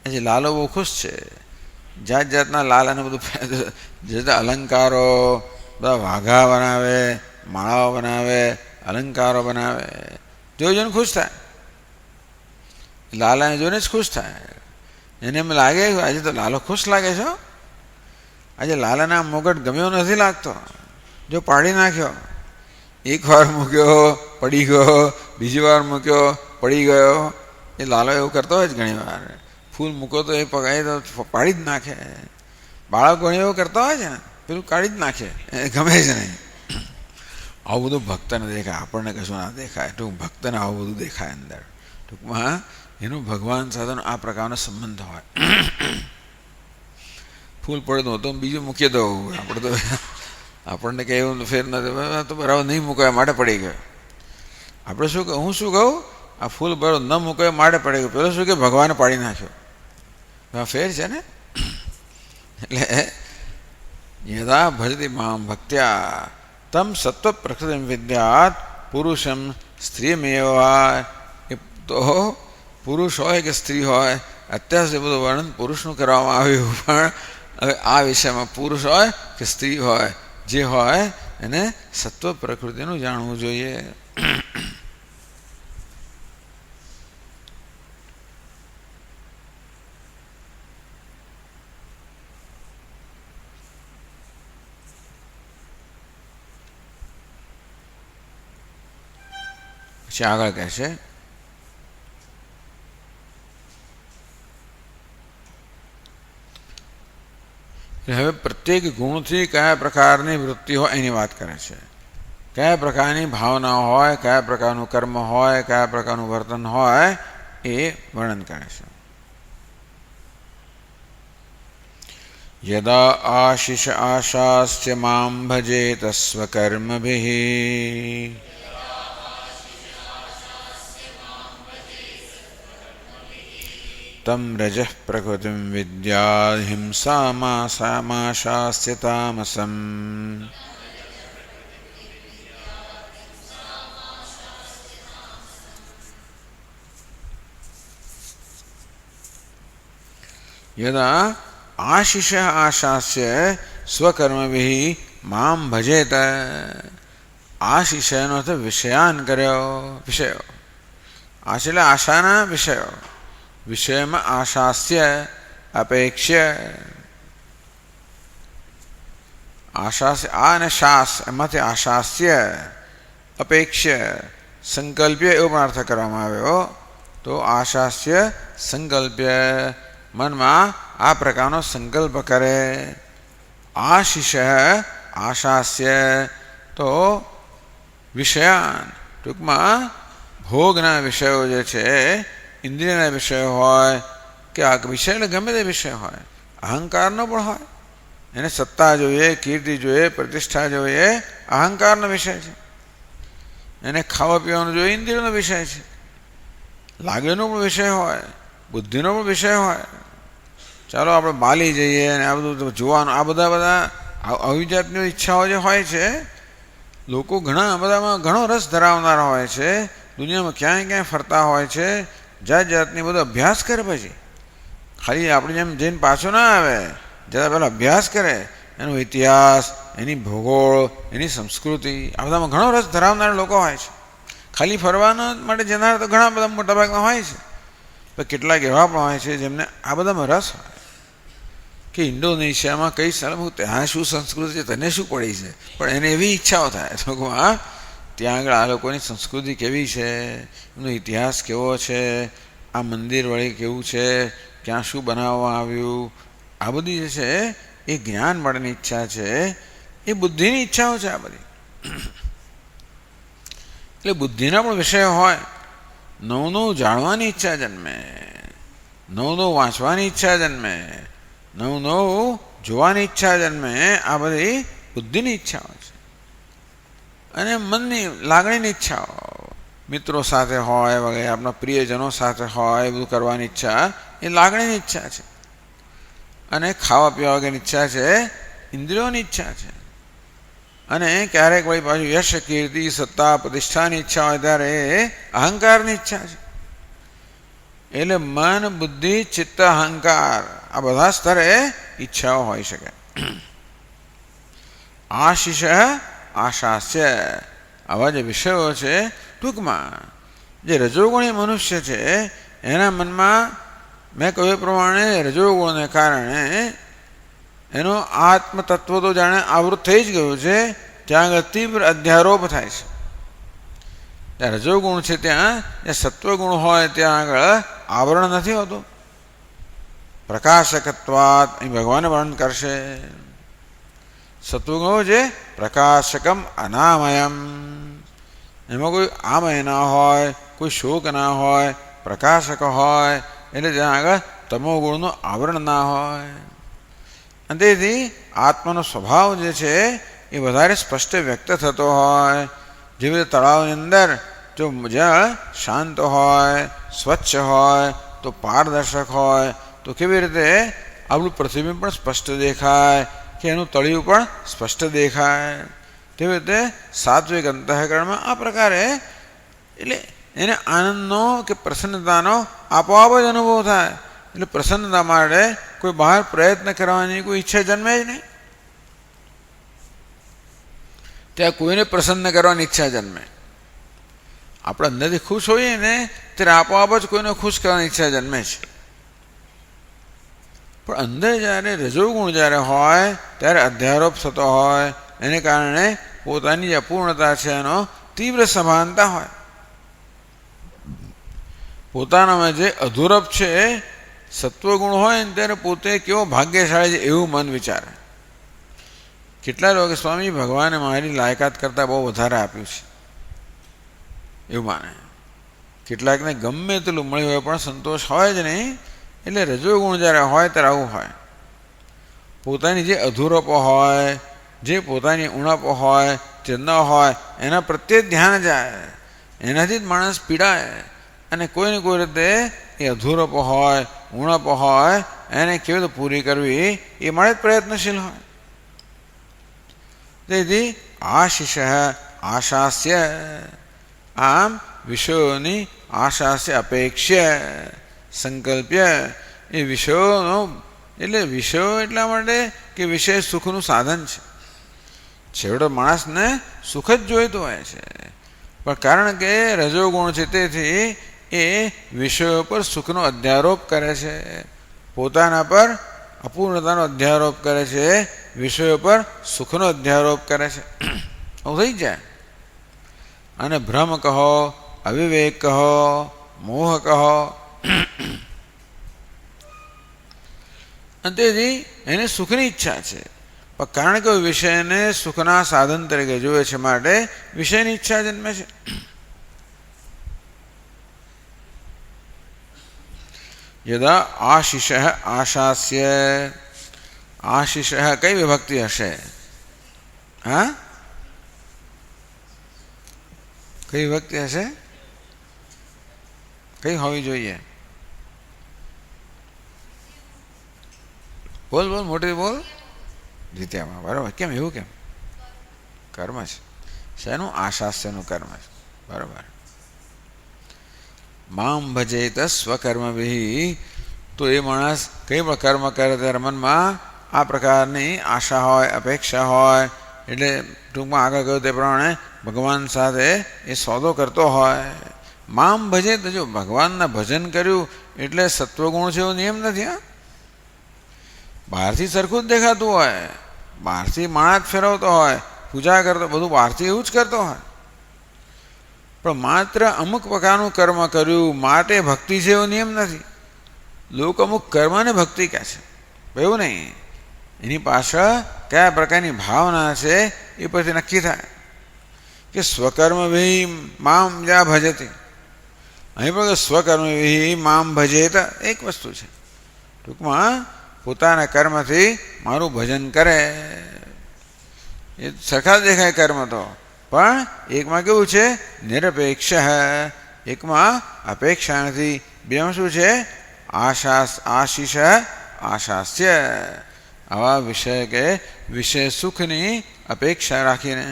એ જે લાલો બહુ ખુશ છે, જાત જાતના લાલ અને બધું જે અલંકારો, બધા વાઘા બનાવે, માળાઓ બનાવે, અલંકારો બનાવે, જોઈને ખુશ થાય. લાલાને જોઈને જ ખુશ થાય. એને એમ લાગે આજે તો લાલો ખુશ લાગે છે, આજે લાલાને આ મુગટ ગમ્યો નથી લાગતો, જો પાડી નાખ્યો. એક વાર મૂક્યો પડી ગયો, બીજી વાર મૂક્યો પડી ગયો. એ લાલો એવું કરતો હોય જ ઘણી વાર. ફૂલ મૂકો તો એ પગાય તો પાડી જ નાખે. બાળકો ઘણી એવું કરતા હોય છે ને, પેલું કાઢી જ નાખે, એ ગમે જ નહીં. આવું બધું ભક્તને દેખાય, આપણને કશું ના દેખાય. ટૂંક ભક્તને આવું બધું દેખાય અંદર. ટૂંકમાં એનું ભગવાન સાથેનો આ પ્રકારનો સંબંધ હોય. ફૂલ પડે તો બીજું મૂકી દઉં, આપણે તો આપણને કંઈ એવું ફેર નથી, તો બરાબર નહીં મૂકાય માટે પડી ગયો. આપણે શું કહું, હું શું કહું, આ ફૂલ બરાબર ન મૂકાય માટે પડી ગયો. પેલો શું કે ભગવાને પાડી નાખ્યો. ફેર છે ને. એટલે યદા ભજતી મામ ભક્ત્યા તમ સત્વ પ્રકૃતિ વિદ્યાત પુરુષમ સ્ત્રીમેવા. એ તો પુરુષ હોય કે સ્ત્રી હોય, અત્યાર સુધી બધું વર્ણન પુરુષનું કરવામાં આવ્યું, પણ હવે આ વિષયમાં પુરુષ હોય કે સ્ત્રી હોય, જે હોય એને સત્વ પ્રકૃતિનું જાણવું જોઈએ. પછી આગળ કહે છે હવે પ્રત્યેક ગુણથી કયા પ્રકારની વૃત્તિ હોય એની વાત કરે છે. કયા પ્રકારની ભાવના હોય, કયા પ્રકારનું કર્મ હોય, કયા પ્રકારનું વર્તન હોય એ વર્ણન કરે છે. યદા આશિષ આશાસ્ય મામ ભજેત સ્વકર્મભિઃ તમ રજઃ પ્રકૃતિમ વિદ્યાદ હિંસામાશાસ્ય તામસમ. યદા આશિષ આશાસ્ય સ્વકર્મભિઃ મામ ભજેત. આશિષનો અર્થ વિષયાન કર્યો, વિષયો. આશ એટલે આશાના વિષયો. વિષયમાં આશાસ્ય અપેક્ષ્ય. આશાસ્ય આ અને શાસ એમાંથી આશાસ્ય અપેક્ષ્ય સંકલ્પ્ય એવો પણ અર્થ કરવામાં આવ્યો. તો આશાસ્ય સંકલ્પ્ય, મનમાં આ પ્રકારનો સંકલ્પ કરે. આશિષ આશાસ્ય તો વિષયાન, ટૂંકમાં ભોગના વિષયો જે છે, ઇન્દ્રિયના વિષય હોય કે આ વિષય એટલે ગમે તે વિષય હોય, અહંકારનો પણ હોય. એને સત્તા જોઈએ, કીર્તિ જોઈએ, પ્રતિષ્ઠા જોઈએ, અહંકારનો વિષય છે. એને ખાવા પીવાનું જોઈએ, ઇન્દ્રિયનો વિષય છે. લાગણીનો પણ વિષય હોય, બુદ્ધિનો પણ વિષય હોય. ચાલો આપણે બાલી જઈએ અને આ બધું જોવાનું, આ બધા આવી જાતની ઈચ્છાઓ જે હોય છે, લોકો ઘણા બધામાં ઘણો રસ ધરાવનારા હોય છે. દુનિયામાં ક્યાંય ક્યાંય ફરતા હોય છે, જાત જાતની બધો અભ્યાસ કરે. પછી ખાલી આપણે જેમ જઈને પાછો ના આવે, જરા પહેલાં અભ્યાસ કરે, એનો ઇતિહાસ, એની ભૂગોળ, એની સંસ્કૃતિ, આ બધામાં ઘણો રસ ધરાવનારા લોકો હોય છે. ખાલી ફરવાના માટે જનાર તો ઘણા બધા મોટાભાગના હોય છે, પણ કેટલાક એવા પણ હોય છે જેમને આ બધામાં રસ હોય કે ઇન્ડોનેશિયામાં કઈ સ્થળ, ત્યાં શું સંસ્કૃતિ છે, તને શું પડી છે, પણ એને એવી ઈચ્છાઓ થાય તો હા ત્યાં આગળ આ લોકોની સંસ્કૃતિ કેવી છે, એમનો ઇતિહાસ કેવો છે, આ મંદિર વળી કેવું છે, ક્યાં શું બનાવવામાં આવ્યું, આ બધી જે છે એ જ્ઞાન માટેની ઈચ્છા છે, એ બુદ્ધિની ઈચ્છાઓ છે આ બધી. એટલે બુદ્ધિના પણ વિષય હોય. નવું નવું જાણવાની ઈચ્છા જન્મે, નવું નવું વાંચવાની ઈચ્છા જન્મે, નવું નવું જોવાની ઈચ્છા જન્મે. આ બધી બુદ્ધિની ઈચ્છાઓ છે. અને મનની લાગણીની ઈચ્છાઓ, મિત્રો સાથે હોય વગેરે, આપણા પ્રિયજનો સાથે હોય, એ બધું કરવાની ઈચ્છા એ લાગણીની ઈચ્છા છે. અને ખાવા પીવા વગેરેની ઈચ્છા છે ઇન્દ્રિયોની ઈચ્છા છે. અને ક્યારેક વળી પાછું યશ, કીર્તિ, સત્તા, પ્રતિષ્ઠાની ઈચ્છા હોય ત્યારે અહંકારની ઈચ્છા છે. એટલે મન, બુદ્ધિ, ચિત્ત, અહંકાર આ બધા સ્તરે ઈચ્છાઓ હોઈ શકે. આશીષ આશાસ્ય, આવા જે વિષયો છે, ટૂંકમાં જે રજોગુણી મનુષ્ય છે એના મનમાં મેં કહ્યું પ્રમાણે રજોગુણને કારણે એનો આત્મતત્વ તો જાણે આવૃત થઈ જ ગયું છે. ત્યાં આગળ તીવ્ર અધ્યારોપ થાય છે. ત્યાં રજોગુણ છે ત્યાં જ્યાં સત્વગુણ હોય ત્યાં આગળ આવરણ નથી હોતું. પ્રકાશકત્વાત અહીં ભગવાન વર્ણન કરશે. સત્વગુણ છે પ્રકાશકમ અનામયમ, એમાં કોઈ આમય ના હોય, કોઈ શોક ના હોય, પ્રકાશક હોય. એટલે ત્યાં આગળ તમોગુણનું આવરણ ના હોય. અને તેથી આત્માનો સ્વભાવ જે છે એ વધારે સ્પષ્ટ વ્યક્ત થતો હોય. જેવી રીતે તળાવની અંદર જો જળ શાંત હોય, સ્વચ્છ હોય, તો પારદર્શક હોય, તો કેવી રીતે આપણું પ્રતિબિંબ પણ સ્પષ્ટ દેખાય, કે એનું તળિયું પણ સ્પષ્ટ દેખાય. તેવી રીતે સાત્વિક અંતઃકરણમાં આ પ્રકારે એટલે એને આનંદનો કે પ્રસન્નતાનો આપોઆપ જ અનુભવ થાય. એટલે પ્રસન્નતા માટે કોઈ બહાર પ્રયત્ન કરવાની કોઈ ઈચ્છા જન્મે જ નહીં. ત્યાં કોઈને પ્રસન્ન કરવાની ઈચ્છા જન્મે. આપણે અંદરથી ખુશ હોઈએ ને ત્યારે આપોઆપ જ કોઈને ખુશ કરવાની ઈચ્છા જન્મે છે. પણ અંદર જ્યારે રજોગુણ જ્યારે હોય ત્યારે અધ્યારોપ થતો હોય, એને કારણે પોતાની જે અપૂર્ણતા છે એનો તીવ્ર સભાનતા હોય. પોતાનામાં જે અધૂરપ છે, સત્વગુણ હોય ને ત્યારે પોતે કેવો ભાગ્યશાળી છે એવું મન વિચારે. કેટલા લોકો સ્વામી ભગવાને મારી લાયકાત કરતાં બહુ વધારે આપ્યું છે એવું માને. કેટલાકને ગમે તેટલું મળ્યું હોય પણ સંતોષ હોય જ નહીં. એટલે રજોગુણ જ્યારે હોય ત્યારે આવું હોય. પોતાની જે અધૂરપો હોય, જે પોતાની ઉણપો હોય, જે ન હોય એના પ્રત્યે ધ્યાન જાય. એનાથી જ માણસ પીડાય. અને કોઈને કોઈ રીતે એ અધૂરપો હોય, ઉણપો હોય, એને કેવી રીતે પૂરી કરવી એ માટે જ પ્રયત્નશીલ હોય. તેથી આશીષ આશાસ્ય, આમ વિષયોની આશાસ્ય અપેક્ષા સંકલ્પ્ય, એ વિષયોનો એટલે વિષયો એટલા માટે કે વિષય સુખનું સાધન છે. છેવટે માણસને સુખ જ જોઈતું હોય છે. પણ કારણ કે રજોગુણ છે તેથી એ વિષયો પર સુખનો અધ્યારોપ કરે છે, પોતાના પર અપૂર્ણતાનો અધ્યારોપ કરે છે, વિષયો પર સુખનો અધ્યારોપ કરે છે. આવું થઈ જાય. અને ભ્રમ કહો, અવિવેક કહો, મોહ કહો. અને તેથી એને સુખની ઈચ્છા છે. પણ કારણ કે વિષયને સુખના સાધન તરીકે જોવે છે માટે વિષયની ઈચ્છા જન્મે છે. યદા આશીષ આશાસ્ય, આશીષ કઈ વિભક્તિ હશે? હા, કઈ વિભક્તિ હશે? કઈ હોવી જોઈએ? બોલ બોલ, મોટી બોલ. દ્વિતીયમાં. બરાબર. કેમ એવું? કેમ? કર્મ છે. શેનું? આશાસ્યનું કર્મ છે. બરાબર. મામ ભજેત સ્વકર્મભિ, તો એ માણસ કંઈ પણ કર્મ કરે ત્યારે મનમાં આ પ્રકારની આશા હોય, અપેક્ષા હોય. એટલે ટૂંકમાં આગળ કહ્યું તે પ્રમાણે ભગવાન સાથે એ સોદો કરતો હોય. મામ ભજેત, જો ભગવાનના ભજન કર્યું એટલે સત્વગુણ છે એવો નિયમ નથી. હા, બહારથી સરખું જ દેખાતું હોય, બહારથી માળા જ ફેરવતો હોય, પૂજા કરતો, બધું બહારથી એવું જ કરતો હોય. પણ માત્ર અમુક પ્રકારનું કર્મ કર્યું માટે ભક્તિ છે એવો નિયમ નથી. લોકો અમુક કર્મને ભક્તિ કહે છે. એવું નહીં, એની પાછળ કયા પ્રકારની ભાવના છે એ પછી નક્કી થાય કે સ્વકર્મ વિહિ મામ યા ભજતે. અહીં પણ સ્વકર્મ વિહિ મામ ભજેત એક વસ્તુ છે. ટૂંકમાં પોતાના કર્મથી મારું ભજન કરે એ સરખા દેખાય કર્મ તો, પણ એકમાં કેવું છે નિરપેક્ષ, એકમાં અપેક્ષા નથી. બેમાં શું છે આશીષ આશાસ્ય, આવા વિષય કે વિષય સુખની અપેક્ષા રાખીને.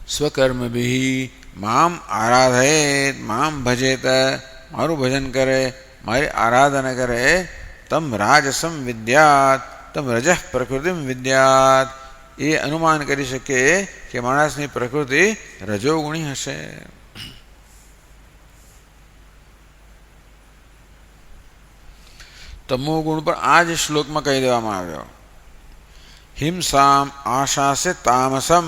સ્વકર્મભિ મામ આરાધયેત મામ ભજેત, મારું ભજન કરે મારી આરાધના કરે. તમ રાજસમ વિદ્યાત તમ રજઃ પ્રકૃતિમ વિદ્યાત, એ અનુમાન કરી શકે કે માણસની પ્રકૃતિ રજોગુણી હશે. તમો ગુણ પર આ જ શ્લોકમાં કહી દેવામાં આવ્યો. હિંસામ આશાસે તામસમ,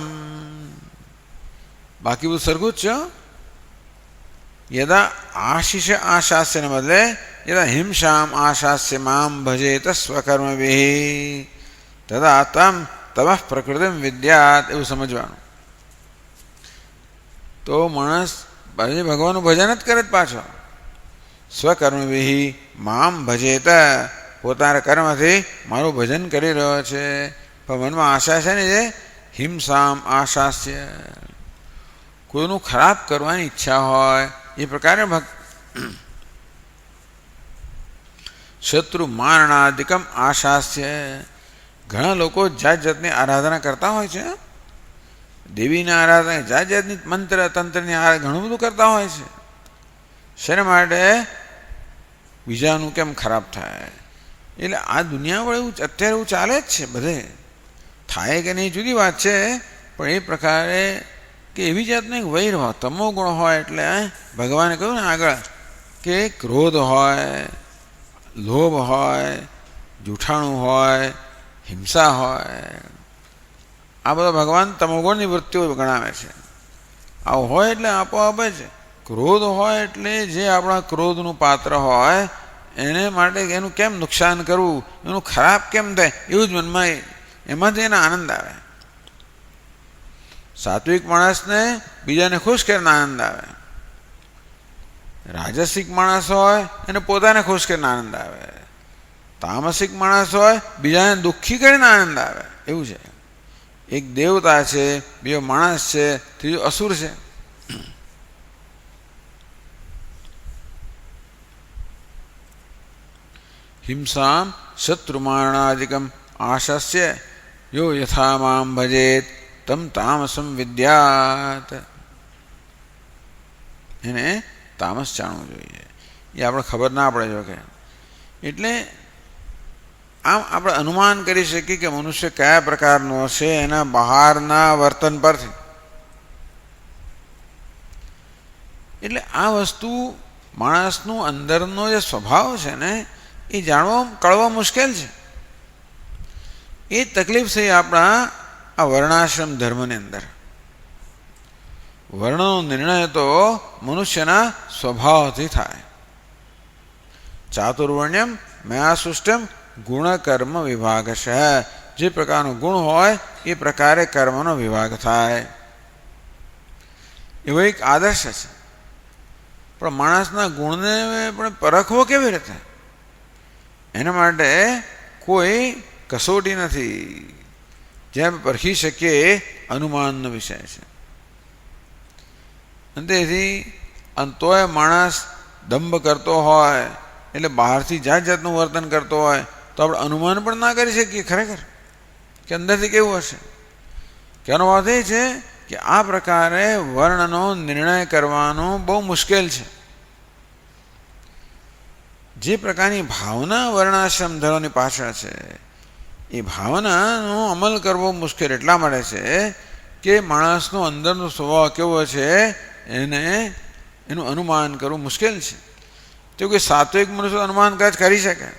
બાકી બધું સરખું જ છે. યદા આશીષ આશાસ્યને બદલે યદા હિંસામ આશાસ્ય મામ ભજેત સ્વકર્મભિ તદા તમ તમઃ પ્રકૃતિમ વિદ્યાત, એવું સમજવાનું. તો માણસ ભગવાનનું ભજન જ કરે જ પાછો. સ્વકર્મભિ મામ ભજેત, પોતાના કર્મથી મારું ભજન કરી રહ્યો છે, પણ મનમાં આશા છે ને જે હિંસામ આશાસ્ય, કોઈનું ખરાબ કરવાની ઈચ્છા હોય એ પ્રકારે શત્રુ મારણાદિકમ આશાસ્ય. ઘણા લોકો જાત જાતની આરાધના કરતા હોય છે, દેવીના આરાધના, જાત જાતની મંત્ર તંત્રની ઘણું બધું કરતા હોય છે. શેના માટે? બીજાનું કેમ ખરાબ થાય. એટલે આ દુનિયામાં એવું અત્યારે એવું ચાલે જ છે. બધે થાય કે નહીં જુદી વાત છે, પણ એ પ્રકારે કે એવી જાતનો એક વૈર હોય, તમો ગુણ હોય. એટલે ભગવાને કહ્યું ને આગળ કે ક્રોધ હોય, લોભ હોય, જૂઠાણું હોય, હિંસા હોય, આ બધા ભગવાન તમોગુણની વૃત્તિઓ ગણાવે છે. આવું હોય એટલે આપોઆપ જ ક્રોધ હોય એટલે જે આપણા ક્રોધનું પાત્ર હોય એને માટે એનું કેમ નુકસાન કરવું, એનું ખરાબ કેમ થાય, એવું જ મનમાં એમાંથી એને આનંદ આવે. સાત્વિક માણસને બીજાને ખુશ કરીને આનંદ આવે. રાજસિક માણસ હોય એને પોતાને ખુશ કરીને આનંદ આવે. તામસિક માણસ હોય બીજાને દુઃખી કરીને આનંદ આવે. એવું છે. એક દેવતા છે, બીજો માણસ છે, ત્રીજો અસુર છે. હિંસામ શત્રુમારણાદિકમ આશાસ્ય યો યથા મામ ભજેત તમ તામસમ વિદ્યાત. એને તામસ જાણવું જોઈએ, એ આપણે ખબર ના પડે. જો કે એટલે આમ આપણે અનુમાન કરી શકીએ કે મનુષ્ય કયા પ્રકારનો હશે એના બહારના વર્તન પરથી. એટલે આ વસ્તુ માણસનું અંદરનો જે સ્વભાવ છે ને એ જાણવા કળવા મુશ્કેલ છે. એ તકલીફ છે આપણા આ વર્ણાશ્રમ ધર્મની અંદર. વર્ણનો નિર્ણય તો મનુષ્યના સ્વભાવથી થાય. ચાતુર્વર્ણ્યમ મયા સૃષ્ટમ ગુણકર્મ વિભાગ છે. જે પ્રકારનો ગુણ હોય એ પ્રકારે કર્મનો વિભાગ થાય. એવો એક આદર્શ છે. પણ માણસના ગુણને પણ પરખવો કેવી રીતે? એના માટે કોઈ કસોટી નથી. જેમ પરખી શકીએ અનુમાનનો વિષય છે. અને તેથી તોય માણસ દંભ કરતો હોય એટલે બહારથી જાત જાતનું વર્તન કરતો હોય તો આપણે અનુમાન પણ ના કરી શકીએ ખરેખર કે અંદરથી કેવું હશે. કહેવાનો વાત એ છે કે આ પ્રકારે વર્ણનો નિર્ણય કરવાનો બહુ મુશ્કેલ છે. જે પ્રકારની ભાવના વર્ણાશ્રમ ધર્મની પાછળ છે એ ભાવનાનો અમલ કરવો મુશ્કેલ એટલા માટે છે કે માણસનો અંદરનો સ્વભાવ કેવો છે એનું અનુમાન કરવું મુશ્કેલ છે. તો કે સાત્વિક મનુષ્ય અનુમાન કદાચ કરી શકે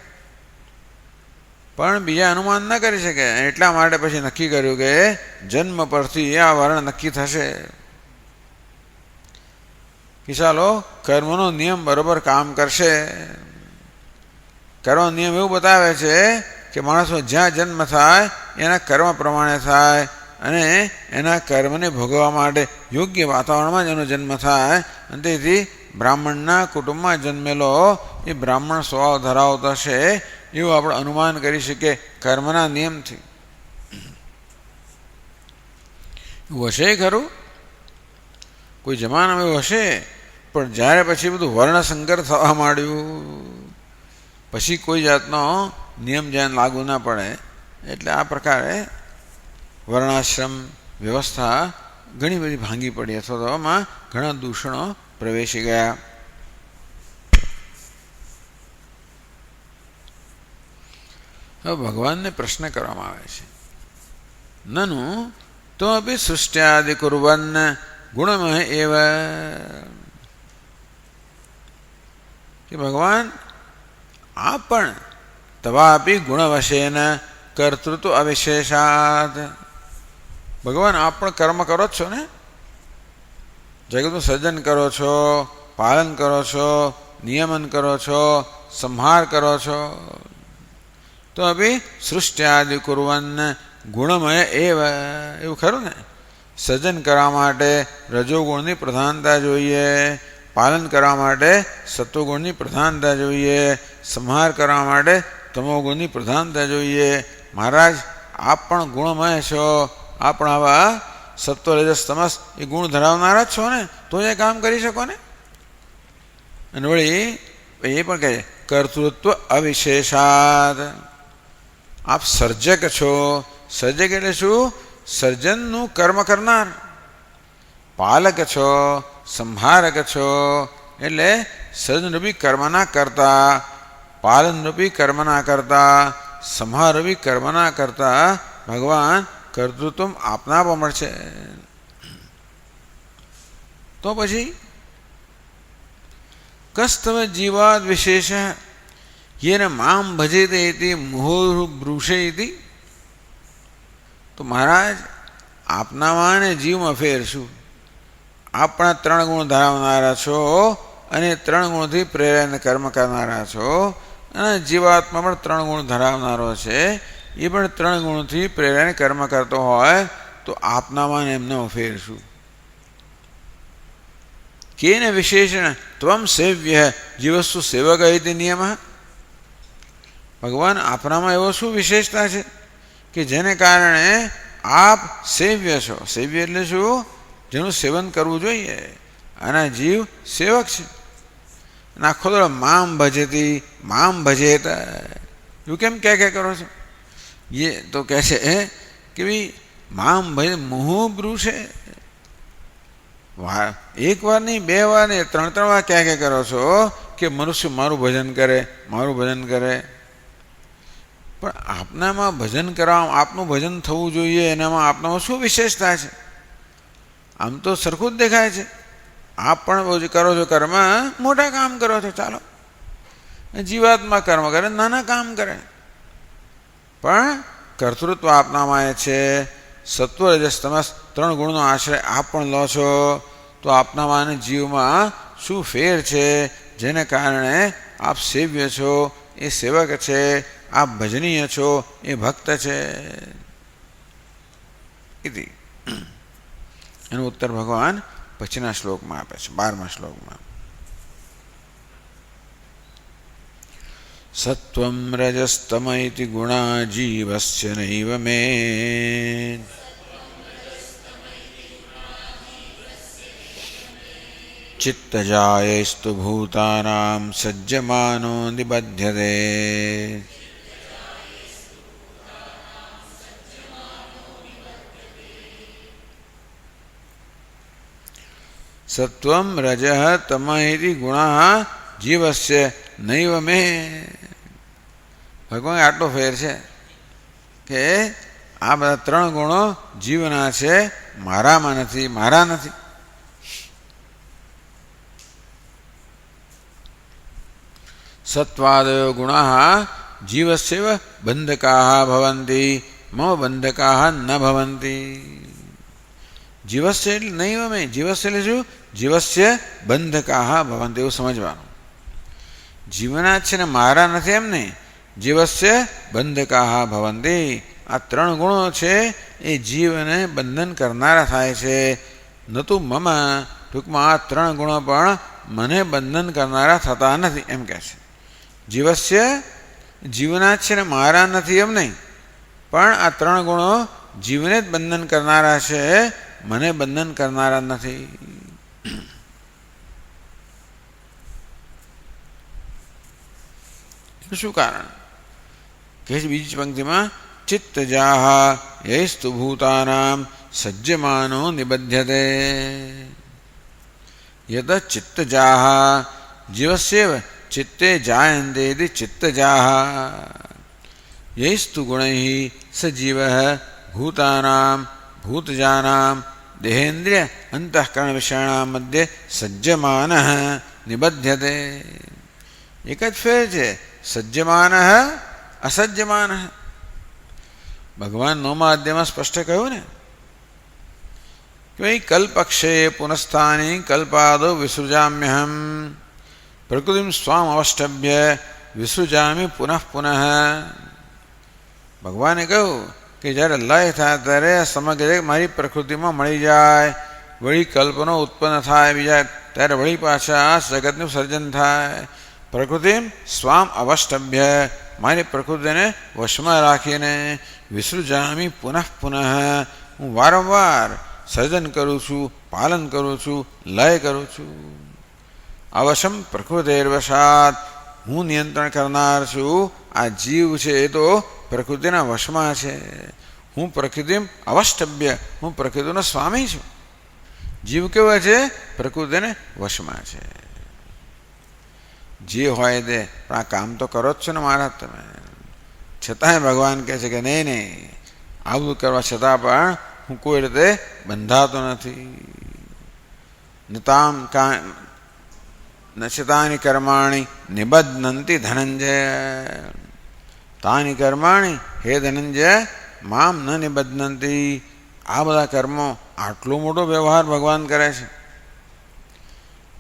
પણ બીજા અનુમાન ન કરી શકે. એટલા માટે પછી નક્કી કર્યું કે જન્મ પરથી આ વર્ણ નક્કી થશે કે ચાલો કર્મનો નિયમ બરોબર કામ કરશે. કર્મ નિયમ એવું બતાવે છે કે માણસનો જ્યાં જન્મ થાય એના કર્મ પ્રમાણે થાય અને એના કર્મને ભોગવવા માટે યોગ્ય વાતાવરણમાં જ એનો જન્મ થાય. અને તેથી બ્રાહ્મણના કુટુંબમાં જન્મેલો એ બ્રાહ્મણ સ્વભાવ ધરાવતો હશે એવું આપણે અનુમાન કરી શકીએ કર્મના નિયમથી. એવું હશે ખરું? કોઈ જમાનામાં એવું હશે, પણ જ્યારે પછી બધું વર્ણસંકર થવા માંડ્યું પછી કોઈ જાતનો નિયમ જ્યાં લાગુ ના પડે એટલે આ પ્રકારે વર્ણાશ્રમ વ્યવસ્થા ઘણી બધી ભાંગી પડી અથવા તો આમાં ઘણા દૂષણો પ્રવેશી ગયા. હવે ભગવાનને પ્રશ્ન કરવામાં આવે છે, નનુ તો અપી સૃષ્ટ્યાદિ કુર્વન ગુણમય એવ, કે ભગવાન આ પણ તવાપી ગુણવશેન કર્તૃત્વ અવિશેષાત. ભગવાન આપ પણ કર્મ કરો છો ને, જગતનું સર્જન કરો છો, પાલન કરો છો, નિયમન કરો છો, સંહાર કરો છો, તો અભી સૃષ્ટ્યાદિ કુર્વન ગુણમય એવ, એવું ખરું ને? સર્જન કરવા માટે રજોગુણની પ્રધાનતા જોઈએ, પાલન કરવા માટે સત્વગુણની પ્રધાનતા જોઈએ, સંહાર કરવા માટે તમોગુણની પ્રધાનતા જોઈએ. મહારાજ આપ પણ ગુણમય છો, આપ પણ આવા સત્વ રજસ તમસ એ ગુણ ધરાવનારા જ છો ને, તો એ કામ કરી શકો ને. અને વળી એ પણ કહે કર્તૃત્વ અવિશેષાદ, આપ સર્જક છો. સર્જક એટલે શું? સર્જનનું કર્મ કરનાર. પાલક છો, સંહારક છો, એટલે સર્જનરૂપી કર્મના કરતા, પાલનરૂપી કર્મના કરતા, સંહારરૂપી કર્મના કરતા ભગવાન કર્તૃત્વ આપના પણ છે. તો પછી કસ્તવ જીવાદ વિશેષ યેન મામ ભજેતે ઇતિ મુહુર્બ્રુષે ઇતિ. તો મહારાજ આપનામાં ને જીવમાં ફેર શું? આપણા 3 ગુણ ધરાવનારા છો અને 3 ગુણથી પ્રેરાઈને કર્મ કરનારા છો, અને જીવાત્મા પણ 3 ગુણ ધરાવનારો છે, એ પણ 3 ગુણથી પ્રેરાઈને કર્મ કરતો હોય તો આપનામાં એમનો ફેર શું? કેન વિશેષણ ત્વમ સેવ્ય જીવસ્તુ સેવક ઇતિ નિયમ. ભગવાન આપણામાં એવો શું વિશેષતા છે કે જેને કારણે આપ સેવ્ય છો? સેવ્ય એટલે શું? જેનું સેવન કરવું જોઈએ, અને જીવ સેવક છે. અને આખો દોડો મામ ભજેતી મામ ભજેત એવું કેમ ક્યાં કરો છો? એ તો કહે છે કે ભાઈ મામ ભજ મુહુબ્રુ છે. એક વાર નહીં, 2 વાર નહીં, 3 વાર ક્યાં કરો છો કે મનુષ્ય મારું ભજન કરે, મારું ભજન કરે. પણ આપનામાં ભજન કરવા, આપનું ભજન થવું જોઈએ, એનામાં આપનામાં શું વિશેષતા છે? આમ તો સરખું જ દેખાય છે. આપ પણ કરો છો કર્મ, મોટા કામ કરો છો, ચાલો. જીવાત્મા કર્મ કરે, નાના કામ કરે, પણ કર્તૃત્વ આપનામાં એ છે. સત્વ રજસ તમસ 3 ગુણનો આશ્રય આપ પણ લો છો, તો આપનામાં અને જીવમાં શું ફેર છે જેને કારણે આપ સેવ્ય છો, એ સેવક છે, આપ ભજનીય છો, એ ભક્ત છે. એનો ઉત્તર ભગવાન પછીના શ્લોકમાં આપે છે, 12મા શ્લોકમાં. સત્વમ રજસ્તમ ઇતિ ગુણા જીવસ્ય નૈવ મે, ચિત્તજાયેસ્તુ ભૂતાનાં સજ્જમાનો નિબધ્યતે. સત્વમ રજઃ તમ ઇતિ ગુણા જીવસ્ય નૈવ મે. ભગવાન આટલો ફેર છે કે આ બધા 3 ગુણો જીવના છે, મારામાં નથી, મારા નથી. સત્વાદયો ગુણા જીવસ્યૈવ બંધકાઃ ભવન્તિ, મમ બંધકાઃ ન ભવન્તિ. જીવસ્ય એટલે નૈવ મે, જીવસ્ય એટલે શું? જીવસ્ય બંધકાઃ ભવન્તિ, એવું સમજવાનું જીવના છે ને મારા નથી એમ નહીં. જીવસ્ય બંધકાહ ભવંતી. આ ત્રણ ગુણો છે એ જીવને બંધન કરનારા થાય છે. નતુ મમ, ટૂંકમાં આ ત્રણ ગુણો પણ મને બંધન કરનારા થતા નથી એમ કહે છે. જીવસ્ય, જીવના છે ને મારા નથી એમ નહીં, પણ આ ત્રણ ગુણો જીવને જ બંધન કરનારા છે, મને બંધન કરનારા નથી. શું કારણ કે બીજી પંક્તિમાં ચિત્તજાહ યૈસ્તુ ભૂતાનામ સજ્જમાનો નિબધ્યતે. યત ચિત્તજાહ જીવસ્યૈવ ચિત્તે જાયન્તે ઇતિ ચિત્તજાહ. યૈસ્તુ ગુણૈઃ સ જીવઃ ભૂતાનામ ભૂતજાનામ દેહેન્દ્રિય અંતઃકરણ વિષયાણામ મધ્યે સજ્જમાનઃ નિબધ્યતે. એક જ ફેર છે, સજ્જમાનઃ અસજ્જમાનઃ. ભગવાન 9મા અધ્યાયમાં સ્પષ્ટ કહ્યું ને કે કલ્પક્ષે પુનઃસ્થાની કલ્પાદો વિસૃજામ્યહમ પ્રકૃતિમ સ્વામ અવષ્ટભ્ય વિસૃજામી પુનઃ પુનઃ. ભગવાને કહ્યું કે જ્યારે લય થાય ત્યારે સમગ્ર મારી પ્રકૃતિમાં મળી જાય, વળી કલ્પનો ઉત્પન્ન થાય બીજા, ત્યારે વળી પાછા જગતનું સર્જન થાય. પ્રકૃતિ સ્વામ અવષ્ટભ્ય, મારી પ્રકૃતિને વશમાં રાખીને વિસૃજામી પુનઃ પુનઃ, હું વારંવાર સર્જન કરું છું, પાલન કરું છું, લય કરું છું. અવશમ પ્રકૃતિર્વશાત, હું નિયંત્રણ કરનાર છું. આ જીવ છે એ તો પ્રકૃતિના વશમાં છે. હું પ્રકૃતિ અવષ્ટભ્ય, હું પ્રકૃતિનો સ્વામી છું. જીવ કેવો છે? પ્રકૃતિને વશમાં છે. જે હોય તે, પણ આ કામ તો કરો જ છો ને મારા તમે. છતાંય ભગવાન કહે છે કે નહીં નહીં, આવું કરવા છતાં પણ હું કોઈ રીતે બંધાતો નથી. નચતાની કર્માણી નિબધ્નંતિ ધનંજય. તાની કર્માણી, હે ધનંજય, મામ ન નિબધ્નંતિ. આ બધા કર્મો, આટલો મોટો વ્યવહાર ભગવાન કરે છે.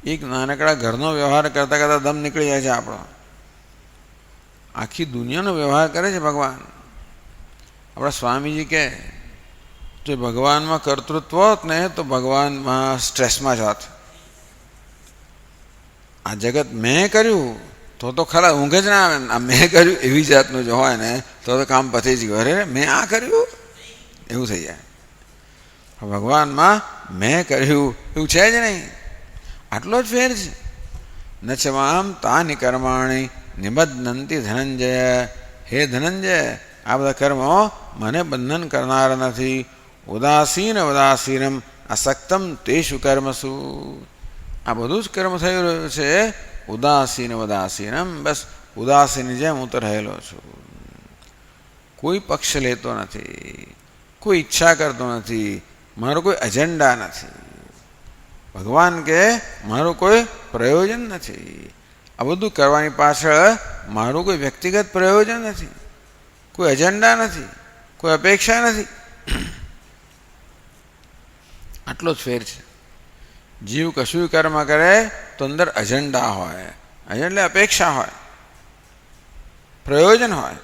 એક નાનકડા ઘરનો વ્યવહાર કરતાં કરતાં દમ નીકળી જાય છે આપણો. આખી દુનિયાનો વ્યવહાર કરે છે ભગવાન. આપણા સ્વામીજી કહે જો ભગવાનમાં કર્તૃત્વ હોત ને તો ભગવાનમાં સ્ટ્રેસમાં જ હોત. આ જગત મેં કર્યું તો ખરા ઊંઘ જ ના આવે. આ મેં કર્યું એવી જાતનું જો હોય ને તો કામ પતી જ ગયું. અરે મેં આ કર્યું એવું થઈ જાય. ભગવાનમાં મેં કર્યું એવું છે જ નહીં. આટલો જ ફેર છે. ન ચ મામ તાની કર્માણી નિબધ્નંતિ ધનંજય. હે ધનંજય, આ બધા કર્મો મને બંધન કરનાર નથી. ઉદાસીન ઉદાસીનમ અસક્તમ તેષુ કર્મસુ. આ બધું જ કર્મ થઈ રહ્યું છે ઉદાસીન ઉદાસીનમ, બસ ઉદાસીની જેમ હું તો રહેલો છું. કોઈ પક્ષ લેતો નથી, કોઈ ઈચ્છા કરતો નથી, મારો કોઈ એજન્ડા નથી. ભગવાન કે મારું કોઈ પ્રયોજન નથી. આ બધું કરવાની પાછળ મારું કોઈ વ્યક્તિગત પ્રયોજન નથી, કોઈ એજન્ડા નથી, કોઈ અપેક્ષા નથી. આટલો જ ફેર છે. જીવ કશું કર્મ કરે તો અંદર એજન્ડા હોય, એટલે અપેક્ષા હોય, પ્રયોજન હોય.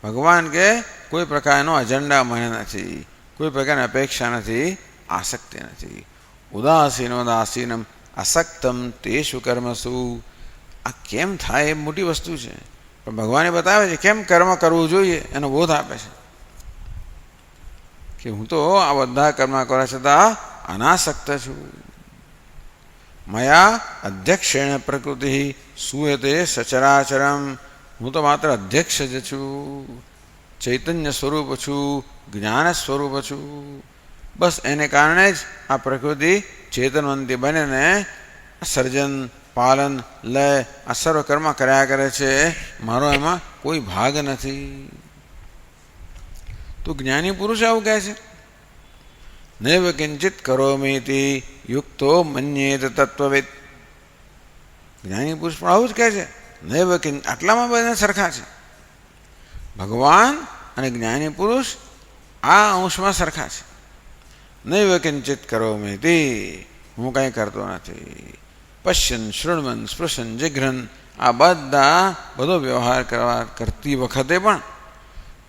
ભગવાન કે કોઈ પ્રકારનો એજન્ડા મને નથી, કોઈ પ્રકારની અપેક્ષા નથી, આસક્તિ નથી. ઉદાસીન ઉદાસીનમ અસક્તમ તેષુ કર્મસુ. આ કેમ થાય એ મોટી વસ્તુ છે, પણ ભગવાને બતાવે છે કેમ કર્મ કરવું જોઈએ, એનો બોધ આપે છે કે હું તો આ બધા કર્મ કરવા છતાં અનાસક્ત છું. મયા અધ્યક્ષેણ પ્રકૃતિ સૂયતે સચરાચરમ. હું તો માત્ર અધ્યક્ષ જ છું, ચૈતન્ય સ્વરૂપ છું, જ્ઞાન સ્વરૂપ છું. બસ એને કારણે જ આ પ્રકૃતિ ચેતનવંતી બનીને સર્જન, પાલન, લય આ સર્વ કર્મ કર્યા કરે છે. મારો એમાં કોઈ ભાગ નથી. તો જ્ઞાની પુરુષ આવું કહે છે, નૈવ કિંચિત કરોમીતિ યુક્તો મન્યેત તત્વવિદ. જ્ઞાની પુરુષ પણ આવું જ કહે છે. નૈવ કિંચ, આટલામાં બધા સરખા છે. ભગવાન અને જ્ઞાની પુરુષ આ અંશમાં સરખા છે. નૈવ કિંચિત કરોમીતિ, હું કંઈ કરતો નથી. પશ્યન, શૃણવન, સ્પૃશન, જિઘ્રન, આ બધા બધો વ્યવહાર કરતી વખતે પણ,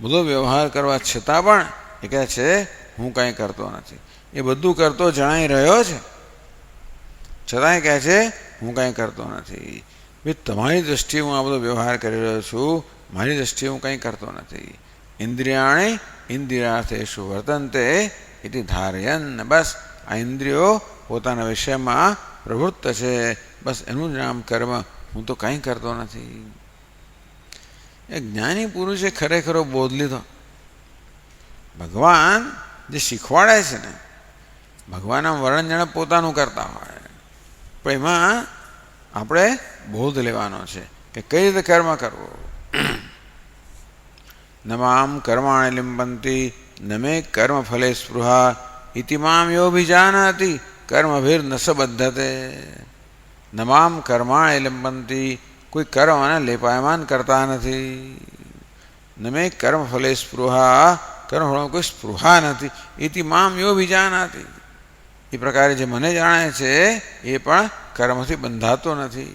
બધો વ્યવહાર કરવા છતાં પણ એ કહે છે હું કાંઈ કરતો નથી. એ બધું કરતો જણાઈ રહ્યો છે, છતાંય કહે છે હું કાંઈ કરતો નથી. ભાઈ તમારી દૃષ્ટિએ હું આ બધો વ્યવહાર કરી રહ્યો છું, મારી દૃષ્ટિએ હું કંઈ કરતો નથી. ઇન્દ્રિયાણી ઇન્દ્રિયાર્થેષુ વર્તન્તે ઇતિ ધારયન. બસ આ ઇન્દ્રિયો પોતાના વિષયમાં પ્રવૃત્ત છે, બસ એનું જ નામ કર્મ. હું તો કંઈ કરતો નથી. એ જ્ઞાની પુરુષે ખરેખરો બોધ લીધો. ભગવાન જે શીખવાડે છે ને, ભગવાનના વર્ણન જાણે પોતાનું કરતા હોય, પણ એમાં આપણે બોધ લેવાનો છે કે કઈ રીતે કર્મ કરવો. ન મામ કર્માણિ લિંબંતિ ન મે કર્મ ફલે સ્પૃહા ઇતિ મામ યોભિજાનાતિ કર્મભિર્ન સ બધ્ધતે. ન મામ કર્માણિ લિંબંતિ, કોઈ કર્મ અને લેપાયમાન કરતા નથી. ન મે કર્મ ફલે સ્પૃહા, કર્મફળમાં કોઈ સ્પૃહા નથી. ઇતિ મામ યોભિજાનાતિ, એ પ્રકારે જે મને જાણે છે એ પણ કર્મથી બંધાતો નથી.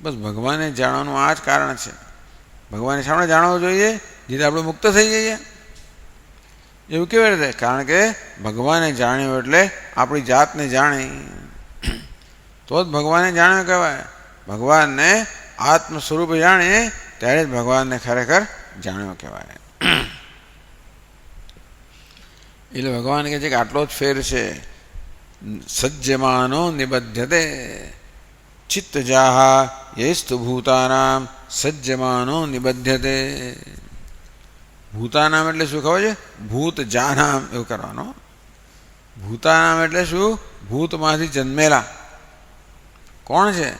બસ ભગવાનને જાણવાનું આ જ કારણ છે. ભગવાનને સામે જાણવું જોઈએ જેથી આપણે મુક્ત થઈ જઈએ. એવું કેવી રીતે? કારણ કે ભગવાને જાણ્યું એટલે આપણી જાતને જાણી, તો જ ભગવાને જાણ્યું કહેવાય. ભગવાનને આત્મ સ્વરૂપે જાણીએ ત્યારે જ ભગવાનને ખરેખર જાણ્યો કહેવાય. એટલે ભગવાન કહે છે કે આટલો જ ફેર છે. સજ્જમાનો નિબધ્યતે ચિત્તજાહ યૈસ્તુ ભૂતાનામ સજ્જમાનો નિબધ્યતે. ભૂતાનામ એટલે શું ખબર છે? ભૂત જાનામ એવું કરવાનું. ભૂતાનામ એટલે શું? ભૂતમાંથી જન્મેલા. કોણ છે?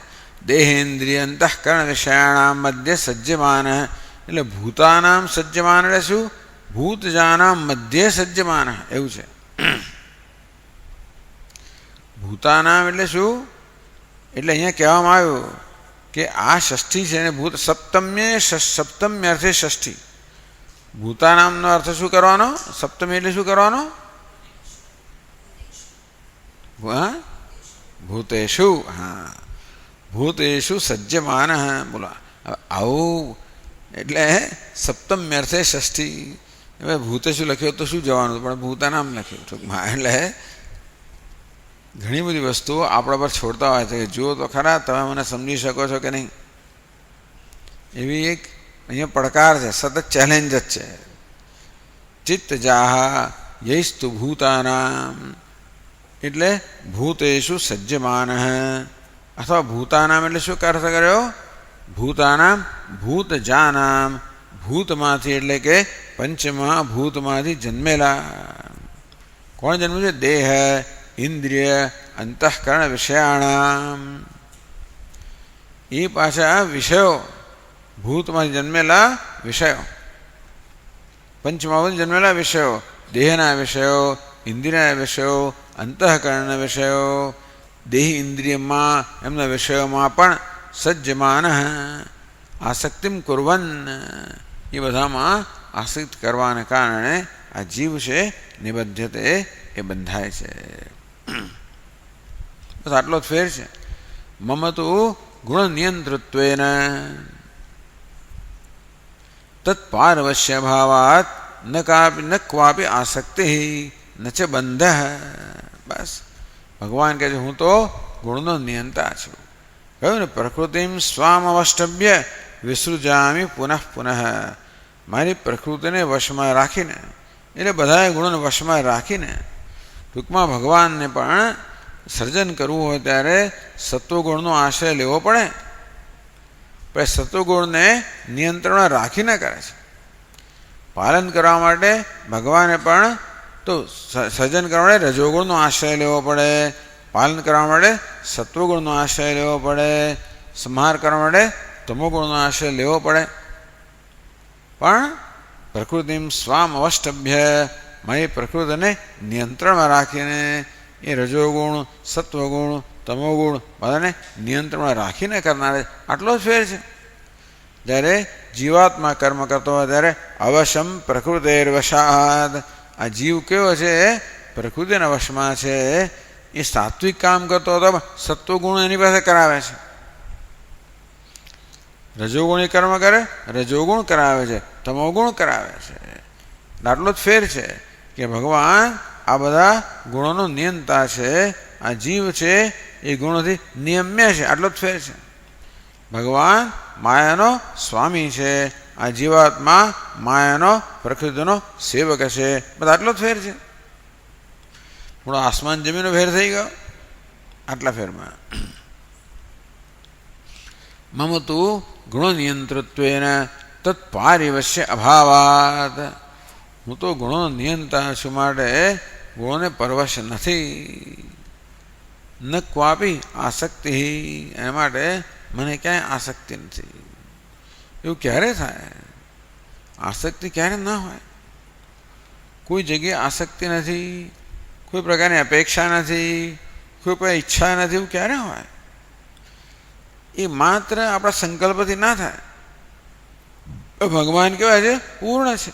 દેહેન્દ્રિય અંતઃકરણ વિષયાણામ મધ્ય સજ્જમાન. એટલે ભૂતાનામ સજ્જમાન એટલે શું? ભૂત જાનામ મધ્ય સજ્જમાન એવું છે. ભૂતાનામ એટલે શું? એટલે અહીંયા કહેવામાં આવ્યું કે આ ષષ્ઠી છે ને ભૂત સપ્તમ્ય અર્થે ષષ્ઠી. ભૂતાનામનો અર્થ શું કરવાનો? સપ્તમી એટલે શું કરવાનો? ભૂતેષુ. હા, ભૂતેષુ સજ્જમાન. બોલા આવું એટલે સપ્તમ્ય અર્થે ષષ્ઠી. હવે ભૂતેષુ લખ્યો તો શું જવાનું, પણ ભૂતાનામ લખ્યું ટૂંકમાં. એટલે ઘણી બધી વસ્તુઓ આપણા પર છોડતા હોય છે કે જુઓ તો ખરા તમે મને સમજી શકો છો કે નહીં. એવી એક અહીંયા પડકાર છે, સતત ચેલેન્જ જ છે. ચિત્તજાહ યૈસ્તુ ભૂતાનામ એટલે ભૂતેષુ સજ્જમાન. અથવા ભૂતાનામ એટલે શું અર્થ કર્યો? ભૂતાનામ ભૂત જાનામ, ભૂતમાંથી એટલે કે પંચમહાભૂતમાંથી જન્મેલા. કોણ જન્મ્યું છે? દેહ ઇન્દ્રિય અંતઃકરણ વિષયાણામ. એ પાછા વિષયો, ભૂતમાંથી જન્મેલા વિષયો, પંચમહાભૂત જન્મેલા વિષયો, દેહના વિષયો, ઇન્દ્રિયના વિષયો, અંતઃકરણના વિષયો, દેહ ઇન્દ્રિયમાં એમના વિષયોમાં પણ સજ્જમાન આસક્તિમ કુર્વન. એ બધામાં આસક્ત કરવાને કારણે આ જીવ છે નિબધ્યતે એ બંધાય છે. બસ આટલો જ ફેર છે. મમ તો ગુણ નિયંતૃત્વેન તત્પારવશ્ય ભાવાત ન ક્વાપી આસક્તિ ન ચ બંધ. બસ ભગવાન કહે છે હું તો ગુણનો નિયંતા છું. કહ્યું ને પ્રકૃતિમ સ્વામ અવષ્ટભ્ય વિસૃજામી પુનઃ પુનઃ. મારી પ્રકૃતિને વશમાં રાખીને, એટલે બધાએ ગુણોને વશમાં રાખીને, ટૂંકમાં ભગવાનને પણ સર્જન કરવું હોય ત્યારે સત્વગુણનો આશ્રય લેવો પડે. પણ સત્વગુણને નિયંત્રણમાં રાખીને કરે છે. પાલન કરવા માટે ભગવાને પણ તો સર્જન કરવા માટે રજોગુણનો આશ્રય લેવો પડે, પાલન કરવા માટે સત્વગુણનો આશ્રય લેવો પડે, સંહાર કરવા માટે તમોગુણનો આશ્રય લેવો પડે. પણ પ્રકૃતિમ સ્વામ અવષ્ટભ્ય, મારી પ્રકૃતિને નિયંત્રણમાં રાખીને એ રજોગુણ સત્વગુણ તમોગુણ બધાને નિયંત્રણમાં રાખીને કરનારે આટલો જ ફેર છે. જ્યારે જીવાત્મા કર્મ કરતો હોય ત્યારે અવશમ પ્રકૃતિર્વશાદ. આ જીવ કેવો છે? પ્રકૃતિના વશમાં છે. એ સાત્વિક કામ કરતો હતો, સત્વગુણ એની પાસે કરાવે છે. રજોગુણી કર્મ કરે, રજોગુણ કરાવે છે, તમોગુણ કરાવે છે. આટલો જ ફેર છે કે ભગવાન આ બધા ગુણોનો નિયંતા છે, આ જીવ છે એ ગુણોથી નિયમ્ય છે. આટલો જ ફેર છે. ભગવાન માયાનો સ્વામી છે, આ જીવાત્મા માયાનો પ્રકૃતિનો સેવક છે. બધા આટલો જ ફેર છે. થોડો આસમાન જમીનનો ફેર થઈ ગયો આટલા ફેરમાં. મમ તું ગુણ નિયંતૃત્વેન તત્પારિવશ્ય અભાવાત. હું તો ગુણોનો નિયંતા છું માટે ગુણોને પરવશ નથી. ન ક્વાપી આસક્તિ, એના માટે મને ક્યાંય આસક્તિ નથી. એવું ક્યારે થાય? આસક્તિ ક્યારે ન હોય? કોઈ જગ્યાએ આસક્તિ નથી, કોઈ પ્રકારની અપેક્ષા નથી, કોઈ પણ ઈચ્છા નથી. એવું ક્યારે હોય? એ માત્ર આપણા સંકલ્પથી ના થાય. ભગવાન કેવા છે? પૂર્ણ છે.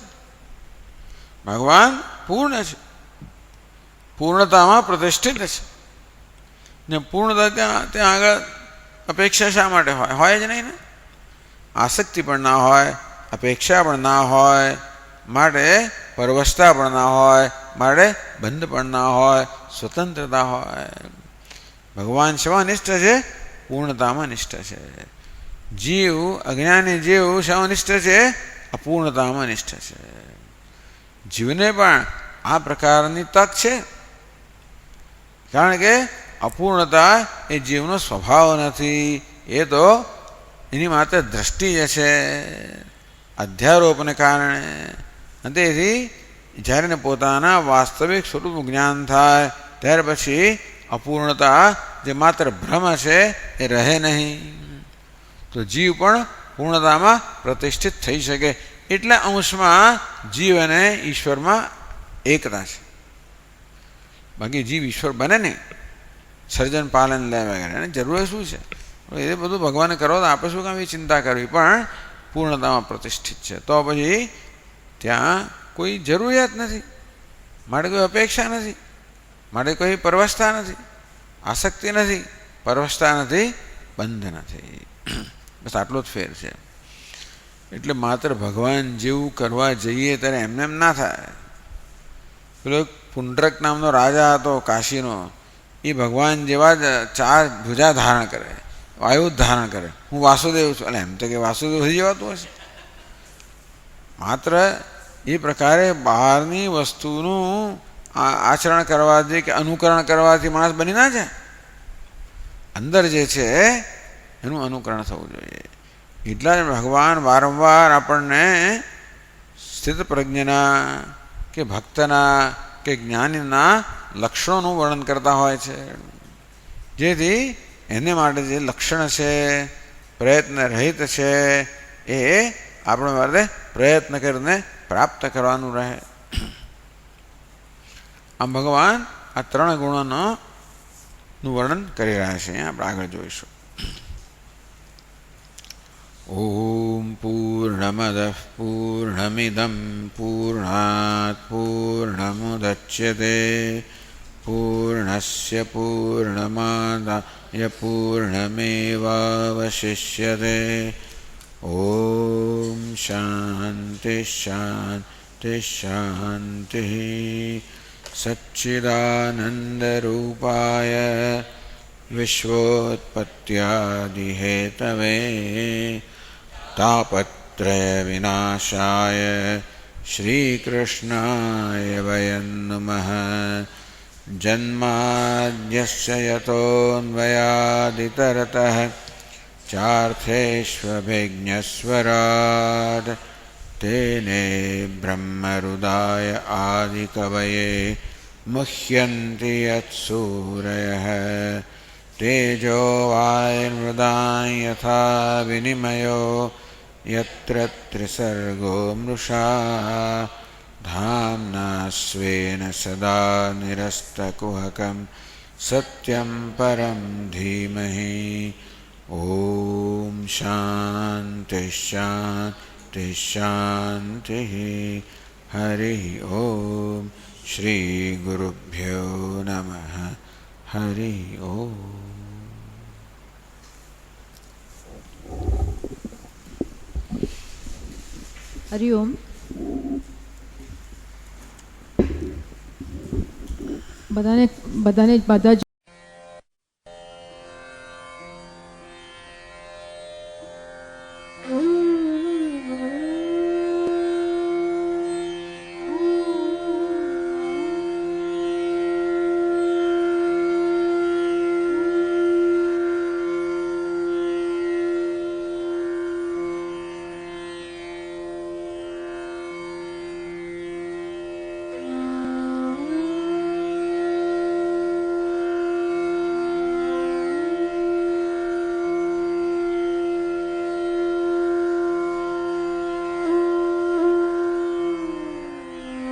ભગવાન પૂર્ણ છે, પૂર્ણતામાં પ્રતિષ્ઠિત છે. ને પૂર્ણતા ત્યાં આગળ અપેક્ષા શા માટે હોય? હોય જ નહીં ને. આસક્તિ પણ ના હોય, અપેક્ષા પણ ના હોય, માટે પરવશતા પણ ના હોય, માટે બંધ પણ ના હોય, સ્વતંત્રતા હોય. ભગવાન શેમાં નિષ્ઠ છે? પૂર્ણતામાં નિષ્ઠ છે. જીવ અજ્ઞાની જીવ શેમાં નિષ્ઠ છે? અપૂર્ણતામાં નિષ્ઠ છે. જીવને પણ આ પ્રકારની તક છે, કારણ કે અપૂર્ણતા એ જીવનો સ્વભાવ નથી. એ તો એની માત્ર દ્રષ્ટિ જ છે, અધ્યારોપને કારણે. તેથી જ્યારે એને પોતાના વાસ્તવિક સ્વરૂપનું જ્ઞાન થાય ત્યાર પછી અપૂર્ણતા જે માત્ર ભ્રમ છે એ રહે નહીં. તો જીવ પણ પૂર્ણતામાં પ્રતિષ્ઠિત થઈ શકે. એટલા અંશમાં જીવ અને ઈશ્વરમાં એકતા છે. બાકી જીવ ઈશ્વર બને નહીં. સર્જન પાલન લે વગેરે જરૂર શું છે? એ બધું ભગવાને કરો તો આપણે શું કામ એ ચિંતા કરવી? પણ પૂર્ણતામાં પ્રતિષ્ઠિત છે તો પછી ત્યાં કોઈ જરૂરિયાત નથી, માટે કોઈ અપેક્ષા નથી, માટે કોઈ પરવશતા નથી, આસક્તિ નથી, પરવશતા નથી, બંધ નથી. બસ આટલો જ ફેર છે. એટલે માત્ર ભગવાન જેવું કરવા જઈએ ત્યારે એમને એમ ના થાય. પેલો પુંડ્રક નામનો રાજા હતો કાશીનો, એ ભગવાન જેવા જ 4 ભુજા ધારણ કરે, વાયુ ધારણ કરે. હું વાસુદેવ છું. એટલે એમ તો કે વાસુદેવ થઈ જવાતું હશે. માત્ર એ પ્રકારે બહારની વસ્તુનું આચરણ કરવાથી કે અનુકરણ કરવાથી માણસ બની ના જાય. અંદર જે છે એનું અનુકરણ થવું જોઈએ. એટલા જ ભગવાન વારંવાર આપણને સ્થિત પ્રજ્ઞના કે ભક્તના કે જ્ઞાનીના લક્ષણોનું વર્ણન કરતા હોય છે, જેથી એને માટે જે લક્ષણ છે, પ્રયત્ન રહિત છે, એ આપણે માટે પ્રયત્ન કરીને પ્રાપ્ત કરવાનું રહે. આમ ભગવાન આ 3 ગુણોનું વર્ણન કરી રહ્યા છે. આપણે આગળ જોઈશું. ઓમ પૂર્ણમદઃ પૂર્ણમિદં પૂર્ણાત પૂર્ણમુદચ્યતે પૂર્ણસ્ય પૂર્ણમાદાય પૂર્ણમેવાવશિષ્યતે. ઓમ શાંતિ શાંતિ શાંતિ. સચ્ચિદાનંદરૂપાય વિશ્વોત્પત્યાદિહેતવે તાપત્રય વિનાશાય શ્રીકૃષ્ણાય વયં નમઃ. જન્માદ્યસ્ય યતોન્વયાદિતરતઃ ચાર્થેષ્વભિજ્ઞસ્વરાટ્ તેને બ્રહ્મહૃદાય આદિકવયે મુહ્યન્તિ યત્સૂરયઃ. તેજો વાયુર્મૃદાં યથા વિનિમયો यत्र त्रिसर्गो मृषा धाम्ना स्वेन सदा निरस्तकुहकं सत्यं परं धीमहि। ॐ शान्ति शान्ति शान्तिः। हरिः ॐ श्रीगुरुभ्यो नमः। हरिः ॐ। હરિઓમ. બધા જ